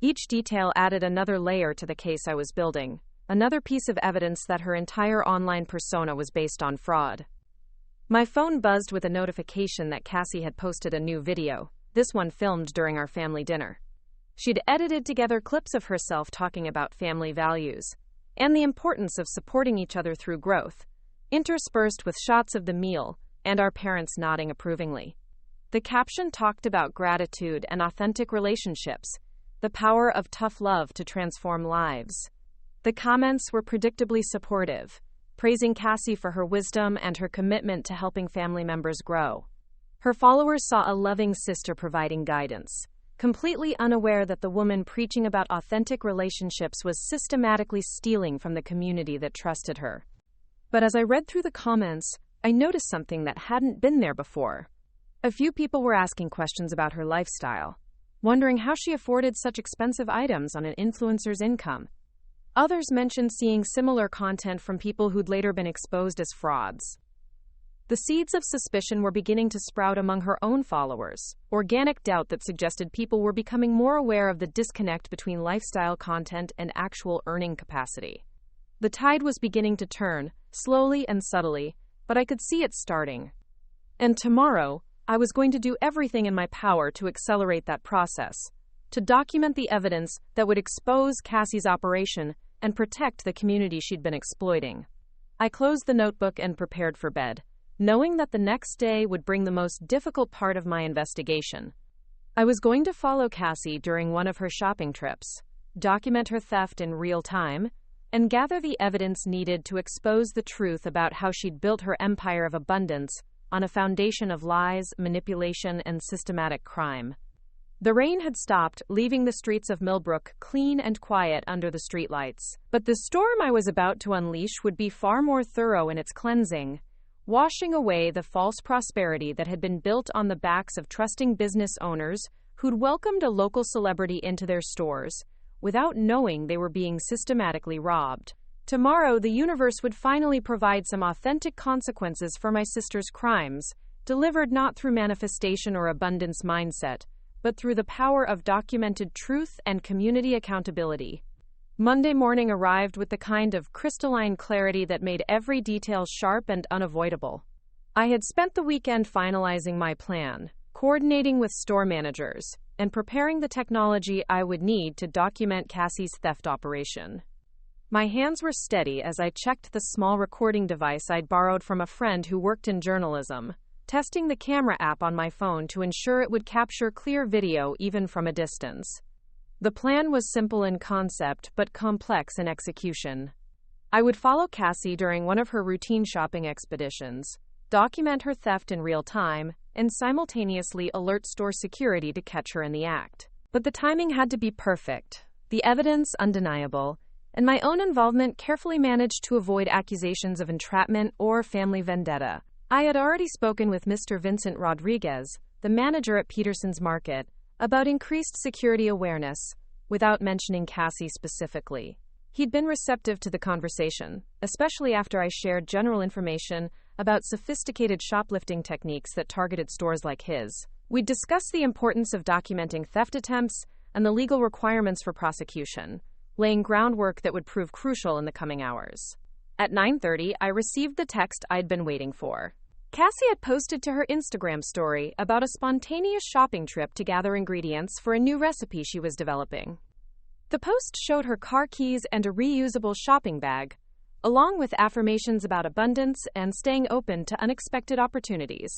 Each detail added another layer to the case I was building, another piece of evidence that her entire online persona was based on fraud. My phone buzzed with a notification that Cassie had posted a new video, this one filmed during our family dinner. She'd edited together clips of herself talking about family values and the importance of supporting each other through growth, interspersed with shots of the meal and our parents nodding approvingly. The caption talked about gratitude and authentic relationships, the power of tough love to transform lives. The comments were predictably supportive, praising Cassie for her wisdom and her commitment to helping family members grow. Her followers saw a loving sister providing guidance, completely unaware that the woman preaching about authentic relationships was systematically stealing from the community that trusted her. But as I read through the comments, I noticed something that hadn't been there before. A few people were asking questions about her lifestyle, wondering how she afforded such expensive items on an influencer's income. Others mentioned seeing similar content from people who'd later been exposed as frauds. The seeds of suspicion were beginning to sprout among her own followers, organic doubt that suggested people were becoming more aware of the disconnect between lifestyle content and actual earning capacity. The tide was beginning to turn, slowly and subtly, but I could see it starting. And tomorrow, I was going to do everything in my power to accelerate that process, to document the evidence that would expose Cassie's operation and protect the community she'd been exploiting. I closed the notebook and prepared for bed, knowing that the next day would bring the most difficult part of my investigation. I was going to follow Cassie during one of her shopping trips, document her theft in real time, and gather the evidence needed to expose the truth about how she'd built her empire of abundance on a foundation of lies, manipulation, and systematic crime. The rain had stopped, leaving the streets of Millbrook clean and quiet under the streetlights. But the storm I was about to unleash would be far more thorough in its cleansing, washing away the false prosperity that had been built on the backs of trusting business owners who'd welcomed a local celebrity into their stores without knowing they were being systematically robbed. Tomorrow, the universe would finally provide some authentic consequences for my sister's crimes, delivered not through manifestation or abundance mindset, but through the power of documented truth and community accountability. Monday morning arrived with the kind of crystalline clarity that made every detail sharp and unavoidable. I had spent the weekend finalizing my plan, coordinating with store managers, and preparing the technology I would need to document Cassie's theft operation. My hands were steady as I checked the small recording device I'd borrowed from a friend who worked in journalism, testing the camera app on my phone to ensure it would capture clear video even from a distance. The plan was simple in concept but complex in execution. I would follow Cassie during one of her routine shopping expeditions, document her theft in real time, and simultaneously alert store security to catch her in the act. But the timing had to be perfect, the evidence undeniable, and my own involvement carefully managed to avoid accusations of entrapment or family vendetta. I had already spoken with Mr. Vincent Rodriguez, the manager at Peterson's Market, about increased security awareness, without mentioning Cassie specifically. He'd been receptive to the conversation, especially after I shared general information about sophisticated shoplifting techniques that targeted stores like his. We'd discussed the importance of documenting theft attempts and the legal requirements for prosecution, laying groundwork that would prove crucial in the coming hours. At 9:30, I received the text I'd been waiting for. Cassie had posted to her Instagram story about a spontaneous shopping trip to gather ingredients for a new recipe she was developing. The post showed her car keys and a reusable shopping bag, along with affirmations about abundance and staying open to unexpected opportunities.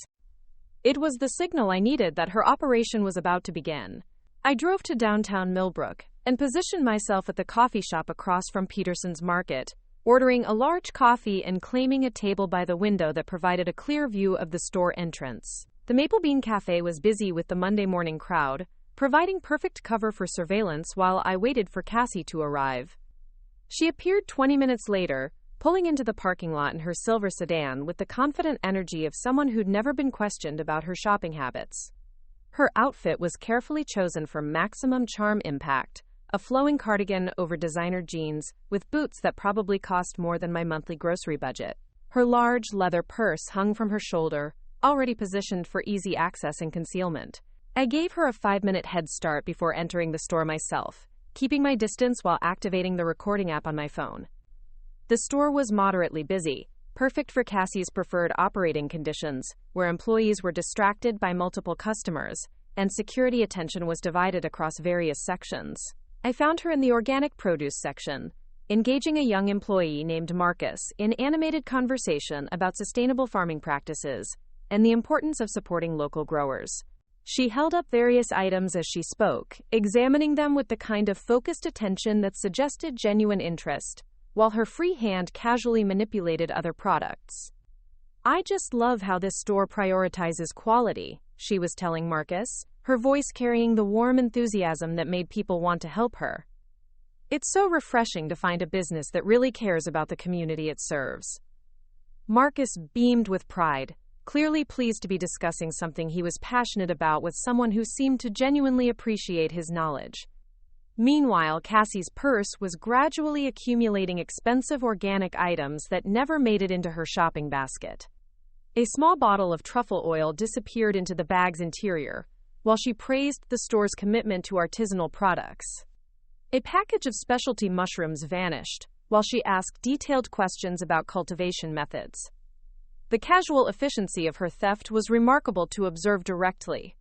It was the signal I needed that her operation was about to begin. I drove to downtown Millbrook and positioned myself at the coffee shop across from Peterson's Market, ordering a large coffee and claiming a table by the window that provided a clear view of the store entrance. The Maple Bean Cafe was busy with the Monday morning crowd, providing perfect cover for surveillance while I waited for Cassie to arrive. She appeared 20 minutes later, pulling into the parking lot in her silver sedan with the confident energy of someone who'd never been questioned about her shopping habits. Her outfit was carefully chosen for maximum charm impact, a flowing cardigan over designer jeans with boots that probably cost more than my monthly grocery budget. Her large leather purse hung from her shoulder, already positioned for easy access and concealment. I gave her a 5-minute head start before entering the store myself, keeping my distance while activating the recording app on my phone. The store was moderately busy, perfect for Cassie's preferred operating conditions, where employees were distracted by multiple customers, and security attention was divided across various sections. I found her in the organic produce section, engaging a young employee named Marcus in animated conversation about sustainable farming practices and the importance of supporting local growers. She held up various items as she spoke, examining them with the kind of focused attention that suggested genuine interest, while her free hand casually manipulated other products. "I just love how this store prioritizes quality," she was telling Marcus, her voice carrying the warm enthusiasm that made people want to help her. "It's so refreshing to find a business that really cares about the community it serves." Marcus beamed with pride, clearly pleased to be discussing something he was passionate about with someone who seemed to genuinely appreciate his knowledge. Meanwhile, Cassie's purse was gradually accumulating expensive organic items that never made it into her shopping basket. A small bottle of truffle oil disappeared into the bag's interior, while she praised the store's commitment to artisanal products. A package of specialty mushrooms vanished, while she asked detailed questions about cultivation methods. The casual efficiency of her theft was remarkable to observe directly.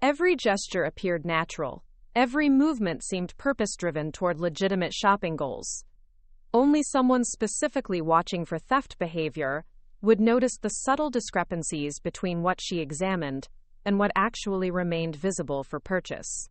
Every gesture appeared natural. Every movement seemed purpose-driven toward legitimate shopping goals. Only someone specifically watching for theft behavior would notice the subtle discrepancies between what she examined and what actually remained visible for purchase.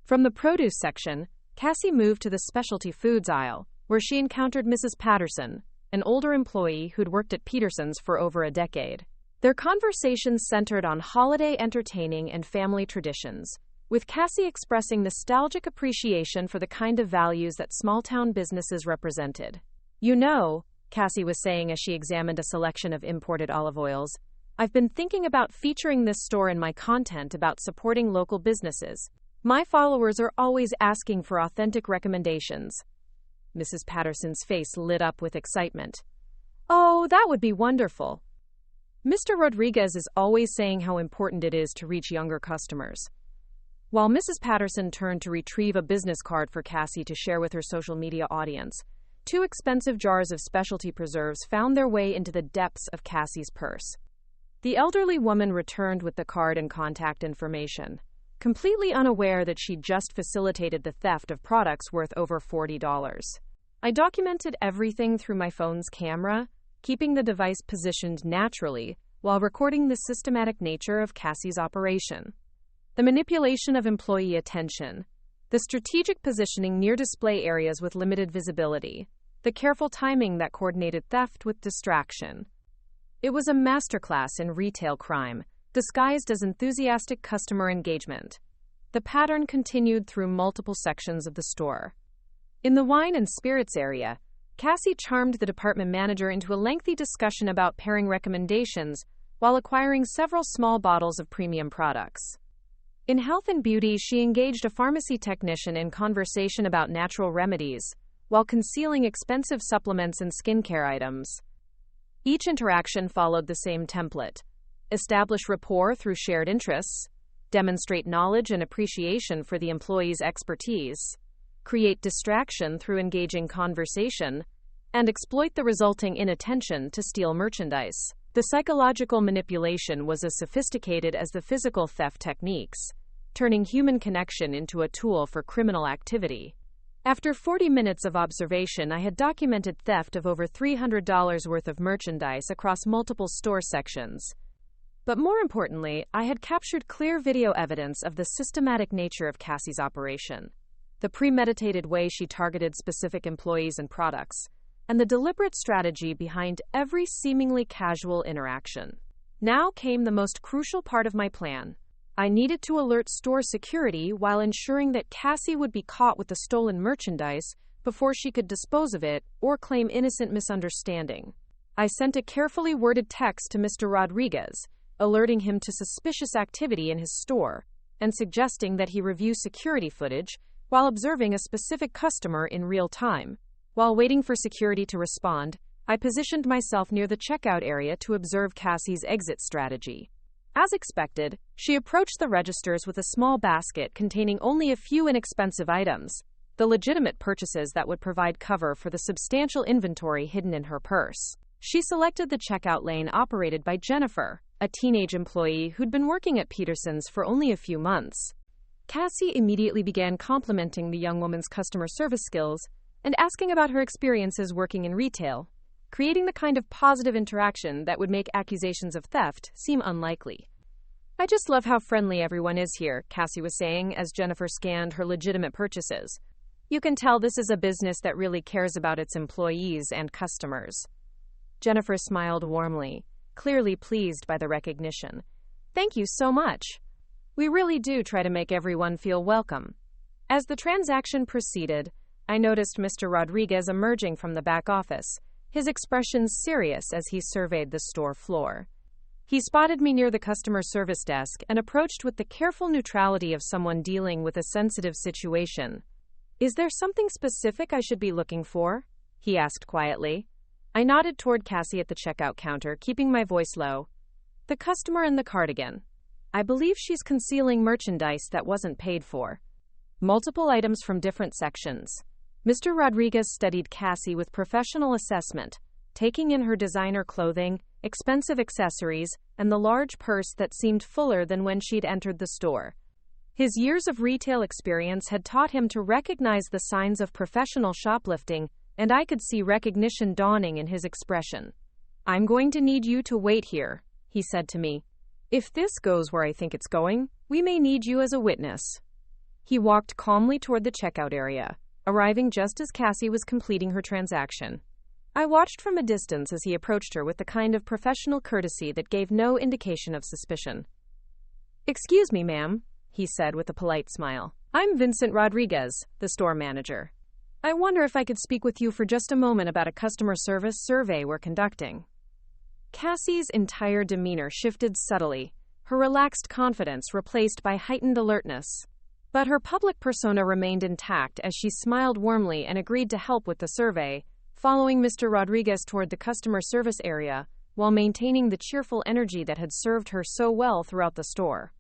From the produce section, Cassie moved to the specialty foods aisle, where she encountered Mrs. Peterson, an older employee who'd worked at Peterson's for over a decade. Their conversations centered on holiday entertaining and family traditions, with Cassie expressing nostalgic appreciation for the kind of values that small-town businesses represented. "You know," Cassie was saying as she examined a selection of imported olive oils, "I've been thinking about featuring this store in my content about supporting local businesses. My followers are always asking for authentic recommendations." Mrs. Patterson's face lit up with excitement. "Oh, that would be wonderful." Mr. Rodriguez is always saying how important it is to reach younger customers. While Mrs. Patterson turned to retrieve a business card for Cassie to share with her social media audience, 2 expensive jars of specialty preserves found their way into the depths of Cassie's purse. The elderly woman returned with the card and contact information, completely unaware that she'd just facilitated the theft of products worth over $40. I documented everything through my phone's camera, keeping the device positioned naturally while recording the systematic nature of Cassie's operation. The manipulation of employee attention, the strategic positioning near display areas with limited visibility, the careful timing that coordinated theft with distraction. It was a masterclass in retail crime, disguised as enthusiastic customer engagement. The pattern continued through multiple sections of the store. In the wine and spirits area, Cassie charmed the department manager into a lengthy discussion about pairing recommendations while acquiring several small bottles of premium products. In health and beauty, she engaged a pharmacy technician in conversation about natural remedies, while concealing expensive supplements and skincare items. Each interaction followed the same template: establish rapport through shared interests, demonstrate knowledge and appreciation for the employee's expertise, create distraction through engaging conversation, and exploit the resulting inattention to steal merchandise. The psychological manipulation was as sophisticated as the physical theft techniques, turning human connection into a tool for criminal activity. After 40 minutes of observation, I had documented theft of over $300 worth of merchandise across multiple store sections. But more importantly, I had captured clear video evidence of the systematic nature of Cassie's operation, the premeditated way she targeted specific employees and products, and the deliberate strategy behind every seemingly casual interaction. Now came the most crucial part of my plan. I needed to alert store security while ensuring that Cassie would be caught with the stolen merchandise before she could dispose of it or claim innocent misunderstanding. I sent a carefully worded text to Mr. Rodriguez, alerting him to suspicious activity in his store and suggesting that he review security footage while observing a specific customer in real time. While waiting for security to respond, I positioned myself near the checkout area to observe Cassie's exit strategy. As expected, she approached the registers with a small basket containing only a few inexpensive items, the legitimate purchases that would provide cover for the substantial inventory hidden in her purse. She selected the checkout lane operated by Jennifer, a teenage employee who'd been working at Peterson's for only a few months. Cassie immediately began complimenting the young woman's customer service skills and asking about her experiences working in retail, creating the kind of positive interaction that would make accusations of theft seem unlikely. "I just love how friendly everyone is here," Cassie was saying as Jennifer scanned her legitimate purchases. "You can tell this is a business that really cares about its employees and customers." Jennifer smiled warmly, clearly pleased by the recognition. "Thank you so much. We really do try to make everyone feel welcome." As the transaction proceeded, I noticed Mr. Rodriguez emerging from the back office, his expression serious as he surveyed the store floor. He spotted me near the customer service desk and approached with the careful neutrality of someone dealing with a sensitive situation. "Is there something specific I should be looking for?" he asked quietly. I nodded toward Cassie at the checkout counter, keeping my voice low. "The customer in the cardigan. I believe she's concealing merchandise that wasn't paid for." Multiple items from different sections. Mr. Rodriguez studied Cassie with professional assessment, taking in her designer clothing, expensive accessories, and the large purse that seemed fuller than when she'd entered the store. His years of retail experience had taught him to recognize the signs of professional shoplifting, and I could see recognition dawning in his expression. "I'm going to need you to wait here," he said to me. "If this goes where I think it's going, we may need you as a witness." He walked calmly toward the checkout area, arriving just as Cassie was completing her transaction. I watched from a distance as he approached her with the kind of professional courtesy that gave no indication of suspicion. "Excuse me, ma'am," he said with a polite smile. "I'm Vincent Rodriguez, the store manager. I wonder if I could speak with you for just a moment about a customer service survey we're conducting." Cassie's entire demeanor shifted subtly, her relaxed confidence replaced by heightened alertness. But her public persona remained intact as she smiled warmly and agreed to help with the survey, following Mr. Rodriguez toward the customer service area while maintaining the cheerful energy that had served her so well throughout the store.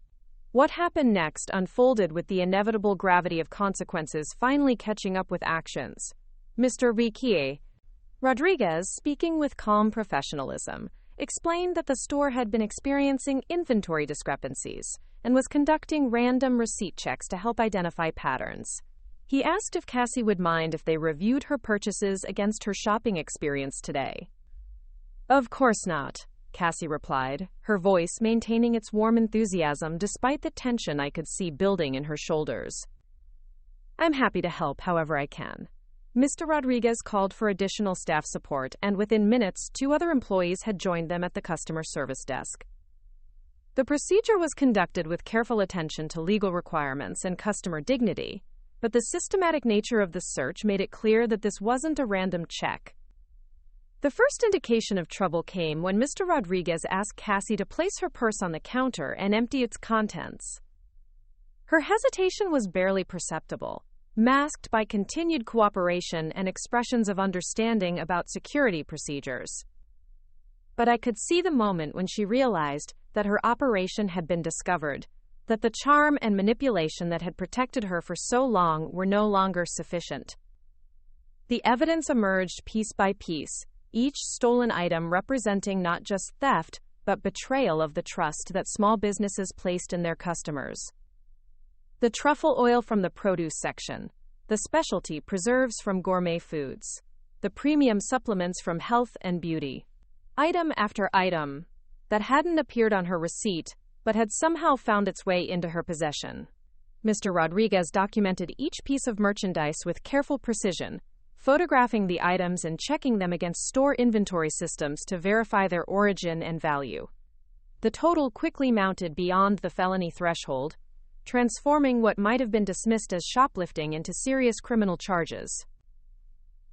What happened next unfolded with the inevitable gravity of consequences finally catching up with actions. Mr. Rodriguez, speaking with calm professionalism, explained that the store had been experiencing inventory discrepancies and was conducting random receipt checks to help identify patterns. He asked if Cassie would mind if they reviewed her purchases against her shopping experience today. "Of course not," Cassie replied, her voice maintaining its warm enthusiasm despite the tension I could see building in her shoulders. "I'm happy to help however I can." Mr. Rodriguez called for additional staff support, and within minutes, 2 other employees had joined them at the customer service desk. The procedure was conducted with careful attention to legal requirements and customer dignity, but the systematic nature of the search made it clear that this wasn't a random check. The first indication of trouble came when Mr. Rodriguez asked Cassie to place her purse on the counter and empty its contents. Her hesitation was barely perceptible, masked by continued cooperation and expressions of understanding about security procedures. But I could see the moment when she realized that her operation had been discovered, that the charm and manipulation that had protected her for so long were no longer sufficient. The evidence emerged piece by piece, each stolen item representing not just theft, but betrayal of the trust that small businesses placed in their customers. The truffle oil from the produce section, the specialty preserves from gourmet foods, the premium supplements from health and beauty. Item after item that hadn't appeared on her receipt, but had somehow found its way into her possession. Mr. Rodriguez documented each piece of merchandise with careful precision, photographing the items and checking them against store inventory systems to verify their origin and value. The total quickly mounted beyond the felony threshold, transforming what might have been dismissed as shoplifting into serious criminal charges.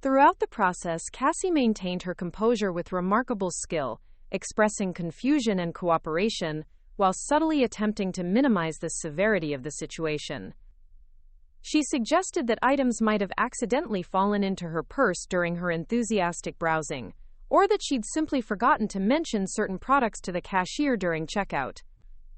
Throughout the process, Cassie maintained her composure with remarkable skill, expressing confusion and cooperation, while subtly attempting to minimize the severity of the situation. She suggested that items might have accidentally fallen into her purse during her enthusiastic browsing, or that she'd simply forgotten to mention certain products to the cashier during checkout.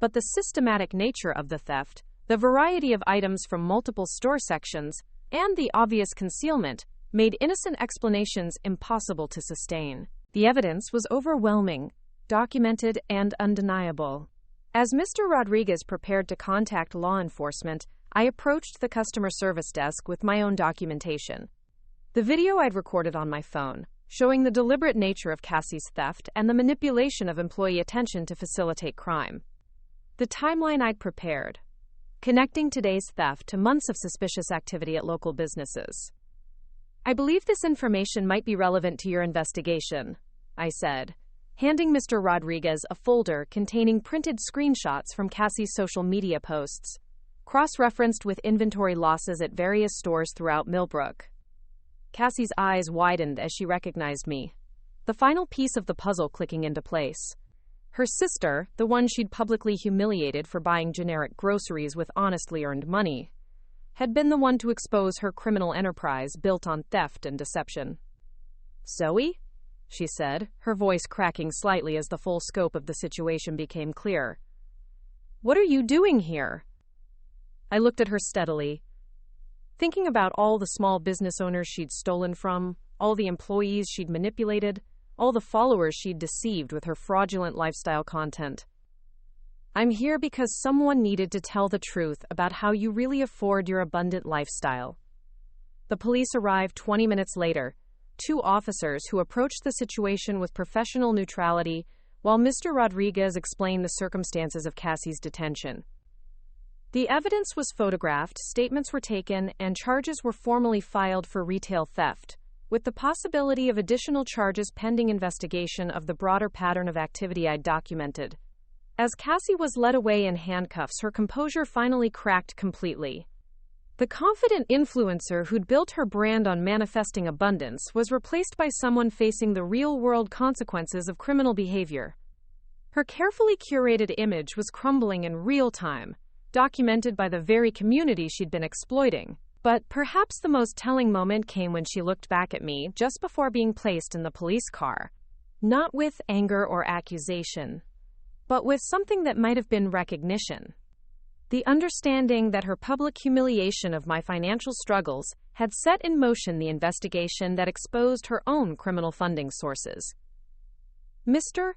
But the systematic nature of the theft, the variety of items from multiple store sections, and the obvious concealment made innocent explanations impossible to sustain. The evidence was overwhelming, documented, and undeniable. As Mr. Rodriguez prepared to contact law enforcement, I approached the customer service desk with my own documentation. The video I'd recorded on my phone, showing the deliberate nature of Cassie's theft and the manipulation of employee attention to facilitate crime. The timeline I'd prepared, connecting today's theft to months of suspicious activity at local businesses. I believe this information might be relevant to your investigation, I said, handing Mr. Rodriguez a folder containing printed screenshots from Cassie's social media posts, cross-referenced with inventory losses at various stores throughout Millbrook. Cassie's eyes widened as she recognized me, the final piece of the puzzle clicking into place. Her sister, the one she'd publicly humiliated for buying generic groceries with honestly earned money, had been the one to expose her criminal enterprise built on theft and deception. "Zoe?" she said, her voice cracking slightly as the full scope of the situation became clear. "What are you doing here?" I looked at her steadily, thinking about all the small business owners she'd stolen from, all the employees she'd manipulated, all the followers she'd deceived with her fraudulent lifestyle content. "I'm here because someone needed to tell the truth about how you really afford your abundant lifestyle." The police arrived 20 minutes later, 2 officers who approached the situation with professional neutrality, while Mr. Rodriguez explained the circumstances of Cassie's detention. The evidence was photographed, statements were taken, and charges were formally filed for retail theft, with the possibility of additional charges pending investigation of the broader pattern of activity I'd documented. As Cassie was led away in handcuffs, her composure finally cracked completely. The confident influencer who'd built her brand on manifesting abundance was replaced by someone facing the real-world consequences of criminal behavior. Her carefully curated image was crumbling in real time, documented by the very community she'd been exploiting. But perhaps the most telling moment came when she looked back at me just before being placed in the police car. Not with anger or accusation, but with something that might have been recognition. The understanding that her public humiliation of my financial struggles had set in motion the investigation that exposed her own criminal funding sources. Mr.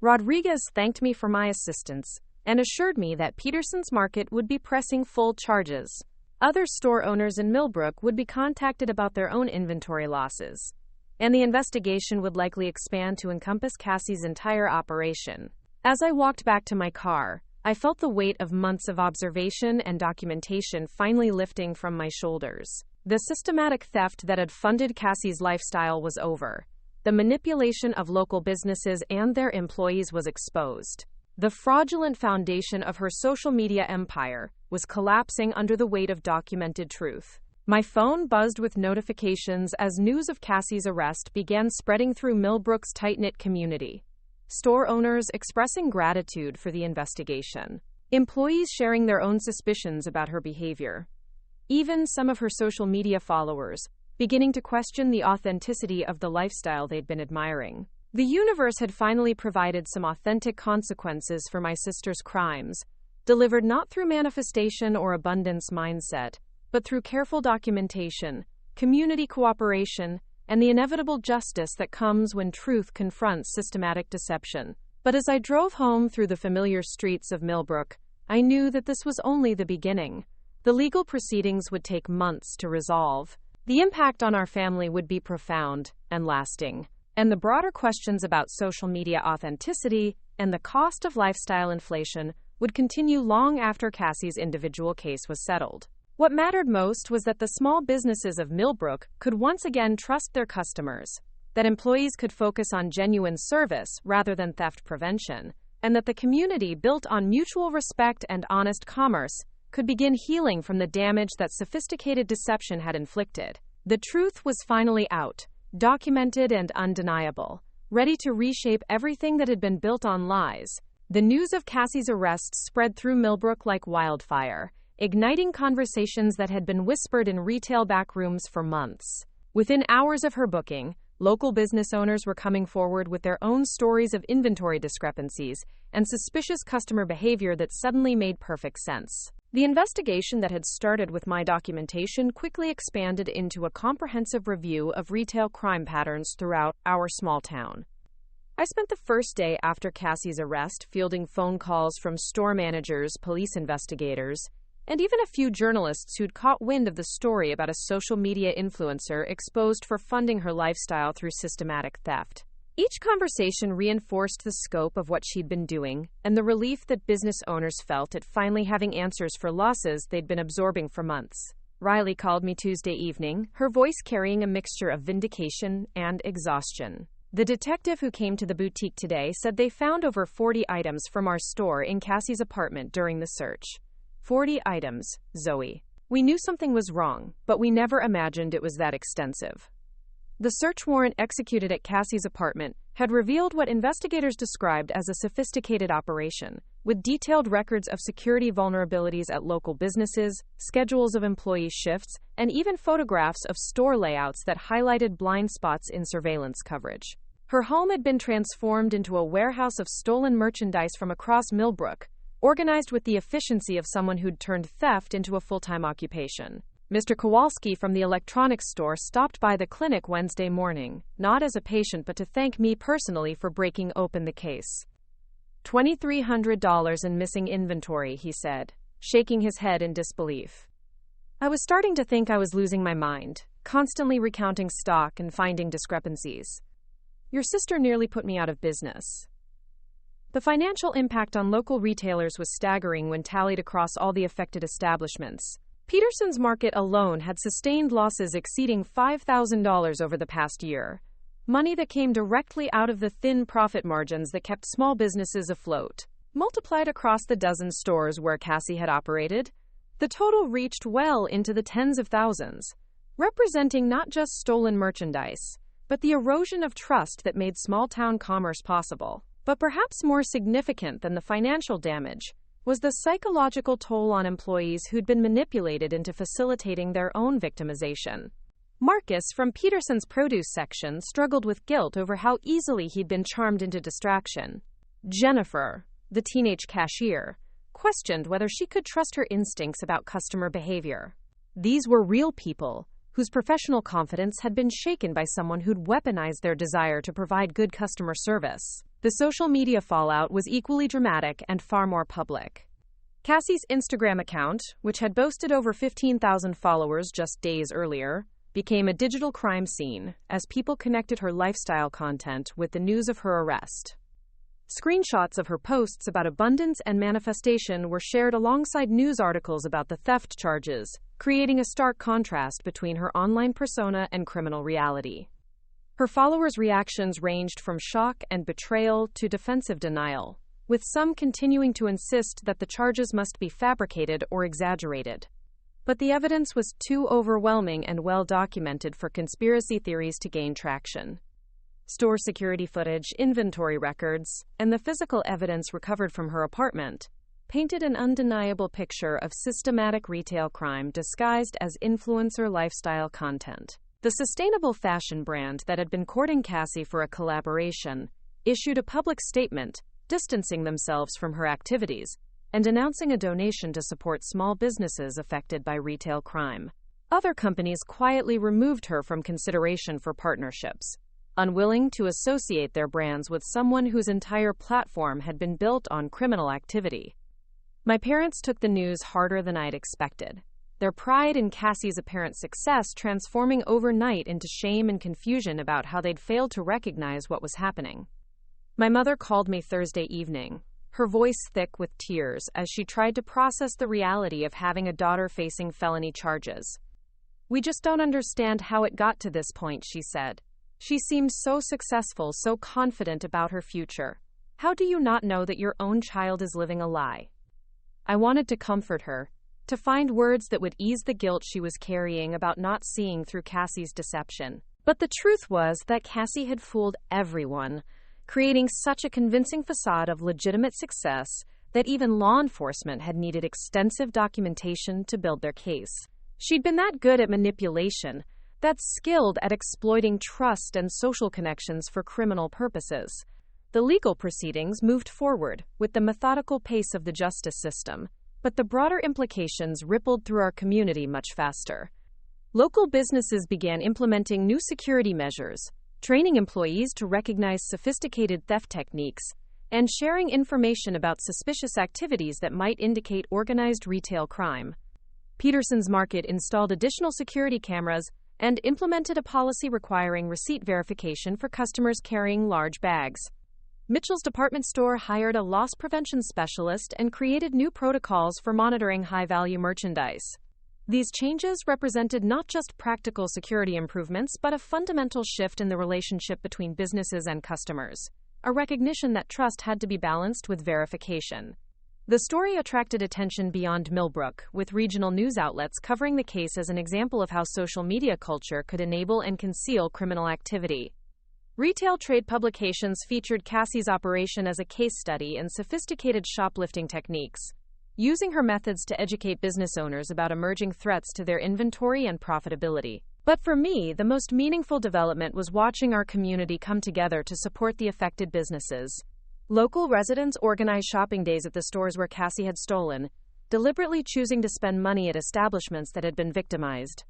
Rodriguez thanked me for my assistance and assured me that Peterson's Market would be pressing full charges. Other store owners in Millbrook would be contacted about their own inventory losses, and the investigation would likely expand to encompass Cassie's entire operation. As I walked back to my car, I felt the weight of months of observation and documentation finally lifting from my shoulders. The systematic theft that had funded Cassie's lifestyle was over. The manipulation of local businesses and their employees was exposed. The fraudulent foundation of her social media empire was collapsing under the weight of documented truth. My phone buzzed with notifications as news of Cassie's arrest began spreading through Millbrook's tight-knit community. Store owners expressing gratitude for the investigation. Employees sharing their own suspicions about her behavior. Even some of her social media followers beginning to question the authenticity of the lifestyle they'd been admiring. The universe had finally provided some authentic consequences for my sister's crimes, delivered not through manifestation or abundance mindset, but through careful documentation, community cooperation, and the inevitable justice that comes when truth confronts systematic deception. But as I drove home through the familiar streets of Millbrook, I knew that this was only the beginning. The legal proceedings would take months to resolve. The impact on our family would be profound and lasting. And the broader questions about social media authenticity and the cost of lifestyle inflation would continue long after Cassie's individual case was settled. What mattered most was that the small businesses of Millbrook could once again trust their customers, that employees could focus on genuine service rather than theft prevention, and that the community built on mutual respect and honest commerce could begin healing from the damage that sophisticated deception had inflicted. The truth was finally out, documented and undeniable, ready to reshape everything that had been built on lies. The news of Cassie's arrest spread through Millbrook like wildfire, igniting conversations that had been whispered in retail backrooms for months. Within hours of her booking, local business owners were coming forward with their own stories of inventory discrepancies and suspicious customer behavior that suddenly made perfect sense. The investigation that had started with my documentation quickly expanded into a comprehensive review of retail crime patterns throughout our small town. I spent the first day after Cassie's arrest fielding phone calls from store managers, police investigators, and even a few journalists who'd caught wind of the story about a social media influencer exposed for funding her lifestyle through systematic theft. Each conversation reinforced the scope of what she'd been doing and the relief that business owners felt at finally having answers for losses they'd been absorbing for months. Riley called me Tuesday evening, her voice carrying a mixture of vindication and exhaustion. The detective who came to the boutique today said they found over 40 items from our store in Cassie's apartment during the search. 40 items, Zoe. We knew something was wrong, but we never imagined it was that extensive. The search warrant executed at Cassie's apartment had revealed what investigators described as a sophisticated operation, with detailed records of security vulnerabilities at local businesses, schedules of employee shifts, and even photographs of store layouts that highlighted blind spots in surveillance coverage. Her home had been transformed into a warehouse of stolen merchandise from across Millbrook, organized with the efficiency of someone who'd turned theft into a full-time occupation. Mr. Kowalski from the electronics store stopped by the clinic Wednesday morning, not as a patient but to thank me personally for breaking open the case. $2,300 in missing inventory, he said, shaking his head in disbelief. I was starting to think I was losing my mind, constantly recounting stock and finding discrepancies. Your sister nearly put me out of business. The financial impact on local retailers was staggering when tallied across all the affected establishments. Peterson's market alone had sustained losses exceeding $5,000 over the past year, money that came directly out of the thin profit margins that kept small businesses afloat. Multiplied across the dozen stores where Cassie had operated, the total reached well into the tens of thousands, representing not just stolen merchandise, but the erosion of trust that made small-town commerce possible. But perhaps more significant than the financial damage was the psychological toll on employees who'd been manipulated into facilitating their own victimization. Marcus from Peterson's produce section struggled with guilt over how easily he'd been charmed into distraction. Jennifer, the teenage cashier, questioned whether she could trust her instincts about customer behavior. These were real people whose professional confidence had been shaken by someone who'd weaponized their desire to provide good customer service. The social media fallout was equally dramatic and far more public. Cassie's Instagram account, which had boasted over 15,000 followers just days earlier, became a digital crime scene as people connected her lifestyle content with the news of her arrest. Screenshots of her posts about abundance and manifestation were shared alongside news articles about the theft charges, creating a stark contrast between her online persona and criminal reality. Her followers' reactions ranged from shock and betrayal to defensive denial, with some continuing to insist that the charges must be fabricated or exaggerated. But the evidence was too overwhelming and well documented for conspiracy theories to gain traction. Store security footage, inventory records, and the physical evidence recovered from her apartment painted an undeniable picture of systematic retail crime disguised as influencer lifestyle content. The sustainable fashion brand that had been courting Cassie for a collaboration issued a public statement distancing themselves from her activities and announcing a donation to support small businesses affected by retail crime. Other companies quietly removed her from consideration for partnerships, unwilling to associate their brands with someone whose entire platform had been built on criminal activity. My parents took the news harder than I'd expected, their pride in Cassie's apparent success transforming overnight into shame and confusion about how they'd failed to recognize what was happening. My mother called me Thursday evening, her voice thick with tears as she tried to process the reality of having a daughter facing felony charges. "We just don't understand how it got to this point," she said. "She seemed so successful, so confident about her future. How do you not know that your own child is living a lie?" I wanted to comfort her, to find words that would ease the guilt she was carrying about not seeing through Cassie's deception. But the truth was that Cassie had fooled everyone, creating such a convincing facade of legitimate success that even law enforcement had needed extensive documentation to build their case. She'd been that good at manipulation, that skilled at exploiting trust and social connections for criminal purposes. The legal proceedings moved forward with the methodical pace of the justice system, but the broader implications rippled through our community much faster. Local businesses began implementing new security measures, training employees to recognize sophisticated theft techniques, and sharing information about suspicious activities that might indicate organized retail crime. Peterson's Market installed additional security cameras and implemented a policy requiring receipt verification for customers carrying large bags. Mitchell's department store hired a loss prevention specialist and created new protocols for monitoring high-value merchandise. These changes represented not just practical security improvements, but a fundamental shift in the relationship between businesses and customers, a recognition that trust had to be balanced with verification. The story attracted attention beyond Millbrook, with regional news outlets covering the case as an example of how social media culture could enable and conceal criminal activity. Retail trade publications featured Cassie's operation as a case study in sophisticated shoplifting techniques, using her methods to educate business owners about emerging threats to their inventory and profitability. But for me, the most meaningful development was watching our community come together to support the affected businesses. Local residents organized shopping days at the stores where Cassie had stolen, deliberately choosing to spend money at establishments that had been victimized.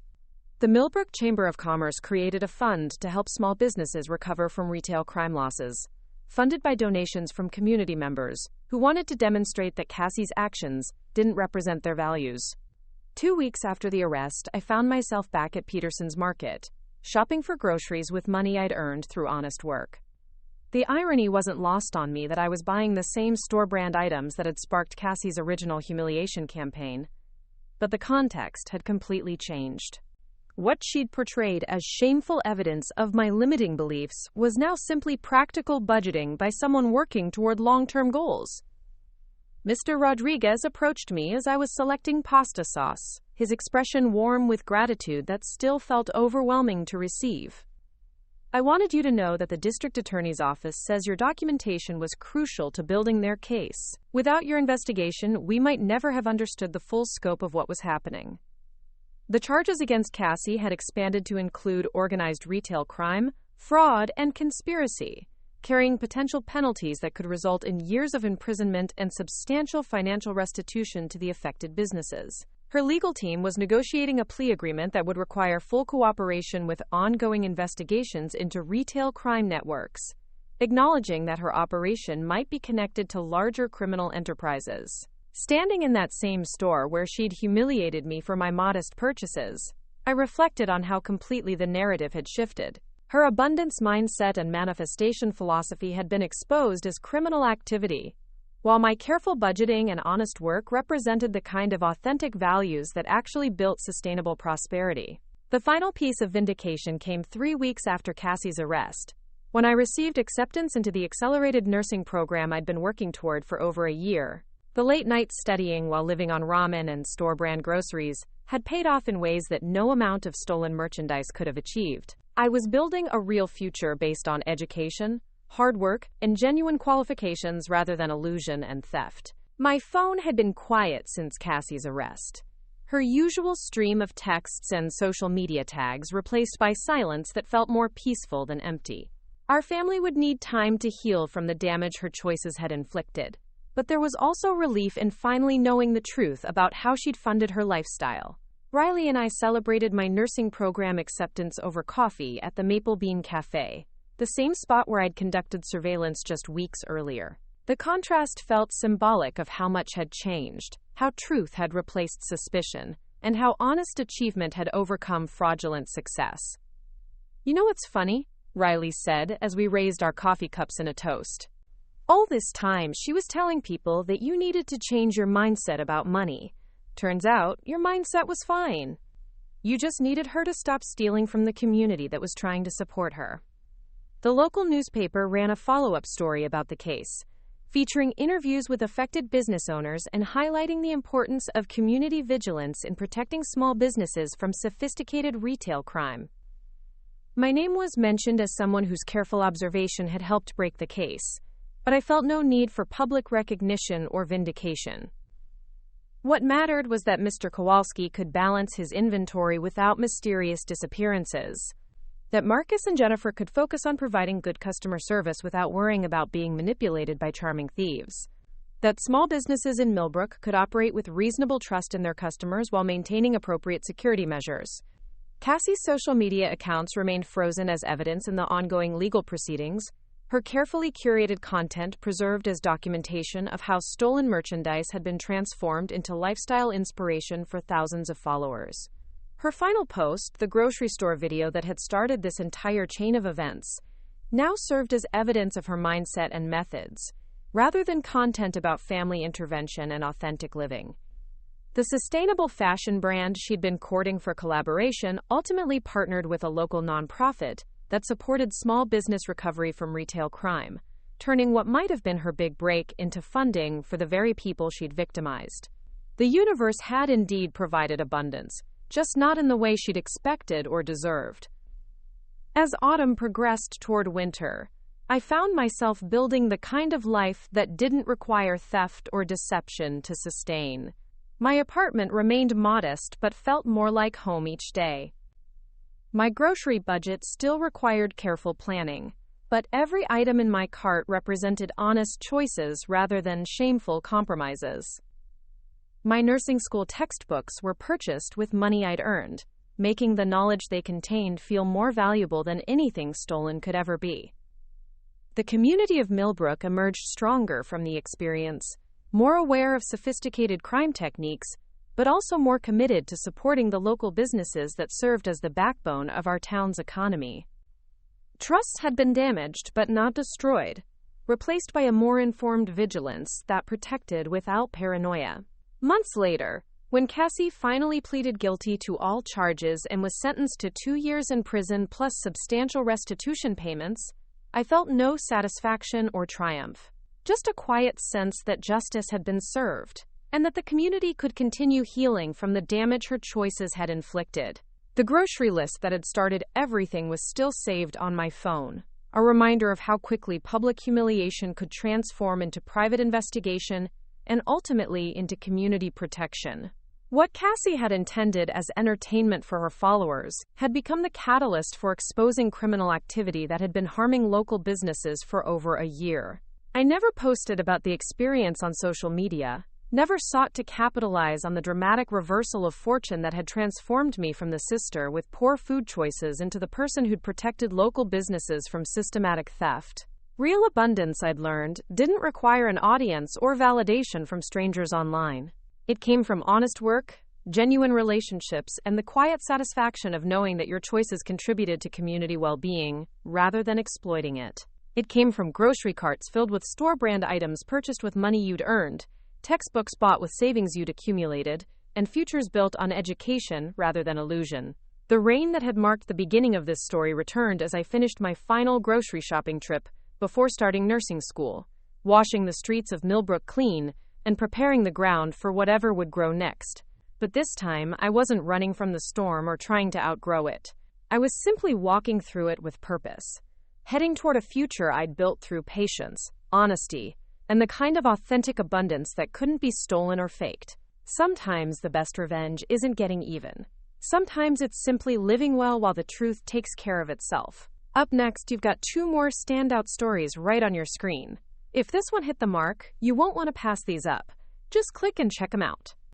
The Millbrook Chamber of Commerce created a fund to help small businesses recover from retail crime losses, funded by donations from community members who wanted to demonstrate that Cassie's actions didn't represent their values. 2 weeks after the arrest, I found myself back at Peterson's Market, shopping for groceries with money I'd earned through honest work. The irony wasn't lost on me that I was buying the same store-brand items that had sparked Cassie's original humiliation campaign, but the context had completely changed. What she'd portrayed as shameful evidence of my limiting beliefs was now simply practical budgeting by someone working toward long-term goals. Mr. Rodriguez approached me as I was selecting pasta sauce, his expression warm with gratitude that still felt overwhelming to receive. "I wanted you to know that the district attorney's office says your documentation was crucial to building their case. Without your investigation, we might never have understood the full scope of what was happening." The charges against Cassie had expanded to include organized retail crime, fraud, and conspiracy, carrying potential penalties that could result in years of imprisonment and substantial financial restitution to the affected businesses. Her legal team was negotiating a plea agreement that would require full cooperation with ongoing investigations into retail crime networks, acknowledging that her operation might be connected to larger criminal enterprises. Standing in that same store where she'd humiliated me for my modest purchases, I reflected on how completely the narrative had shifted. Her abundance mindset and manifestation philosophy had been exposed as criminal activity, while my careful budgeting and honest work represented the kind of authentic values that actually built sustainable prosperity. The final piece of vindication came 3 weeks after Cassie's arrest, when I received acceptance into the accelerated nursing program I'd been working toward for over a year. The late nights studying while living on ramen and store-brand groceries had paid off in ways that no amount of stolen merchandise could have achieved. I was building a real future based on education, hard work, and genuine qualifications rather than illusion and theft. My phone had been quiet since Cassie's arrest. Her usual stream of texts and social media tags replaced by silence that felt more peaceful than empty. Our family would need time to heal from the damage her choices had inflicted, but there was also relief in finally knowing the truth about how she'd funded her lifestyle. Riley and I celebrated my nursing program acceptance over coffee at the Maple Bean Cafe, the same spot where I'd conducted surveillance just weeks earlier. The contrast felt symbolic of how much had changed, how truth had replaced suspicion, and how honest achievement had overcome fraudulent success. "You know what's funny?" Riley said as we raised our coffee cups in a toast. "All this time, she was telling people that you needed to change your mindset about money. Turns out, your mindset was fine. You just needed her to stop stealing from the community that was trying to support her." The local newspaper ran a follow-up story about the case, featuring interviews with affected business owners and highlighting the importance of community vigilance in protecting small businesses from sophisticated retail crime. My name was mentioned as someone whose careful observation had helped break the case, but I felt no need for public recognition or vindication. What mattered was that Mr. Kowalski could balance his inventory without mysterious disappearances, that Marcus and Jennifer could focus on providing good customer service without worrying about being manipulated by charming thieves, that small businesses in Millbrook could operate with reasonable trust in their customers while maintaining appropriate security measures. Cassie's social media accounts remained frozen as evidence in the ongoing legal proceedings, her carefully curated content preserved as documentation of how stolen merchandise had been transformed into lifestyle inspiration for thousands of followers. Her final post, the grocery store video that had started this entire chain of events, now served as evidence of her mindset and methods, rather than content about family intervention and authentic living. The sustainable fashion brand she'd been courting for collaboration ultimately partnered with a local nonprofit that supported small business recovery from retail crime, turning what might have been her big break into funding for the very people she'd victimized. The universe had indeed provided abundance, just not in the way she'd expected or deserved. As autumn progressed toward winter, I found myself building the kind of life that didn't require theft or deception to sustain. My apartment remained modest but felt more like home each day. My grocery budget still required careful planning, but every item in my cart represented honest choices rather than shameful compromises. My nursing school textbooks were purchased with money I'd earned, making the knowledge they contained feel more valuable than anything stolen could ever be. The community of Millbrook emerged stronger from the experience, more aware of sophisticated crime techniques, but also more committed to supporting the local businesses that served as the backbone of our town's economy. Trusts had been damaged but not destroyed, replaced by a more informed vigilance that protected without paranoia. Months later, when Cassie finally pleaded guilty to all charges and was sentenced to 2 years in prison plus substantial restitution payments, I felt no satisfaction or triumph, just a quiet sense that justice had been served, and that the community could continue healing from the damage her choices had inflicted. The grocery list that had started everything was still saved on my phone, a reminder of how quickly public humiliation could transform into private investigation and ultimately into community protection. What Cassie had intended as entertainment for her followers had become the catalyst for exposing criminal activity that had been harming local businesses for over a year. I never posted about the experience on social media, never sought to capitalize on the dramatic reversal of fortune that had transformed me from the sister with poor food choices into the person who'd protected local businesses from systematic theft. Real abundance, I'd learned, didn't require an audience or validation from strangers online. It came from honest work, genuine relationships, and the quiet satisfaction of knowing that your choices contributed to community well-being, rather than exploiting it. It came from grocery carts filled with store-brand items purchased with money you'd earned, textbooks bought with savings you'd accumulated, and futures built on education rather than illusion. The rain that had marked the beginning of this story returned as I finished my final grocery shopping trip before starting nursing school, washing the streets of Millbrook clean and preparing the ground for whatever would grow next. But this time, I wasn't running from the storm or trying to outgrow it. I was simply walking through it with purpose, heading toward a future I'd built through patience, honesty, and the kind of authentic abundance that couldn't be stolen or faked. Sometimes the best revenge isn't getting even. Sometimes it's simply living well while the truth takes care of itself. Up next, you've got 2 more standout stories right on your screen. If this one hit the mark, you won't want to pass these up. Just click and check them out.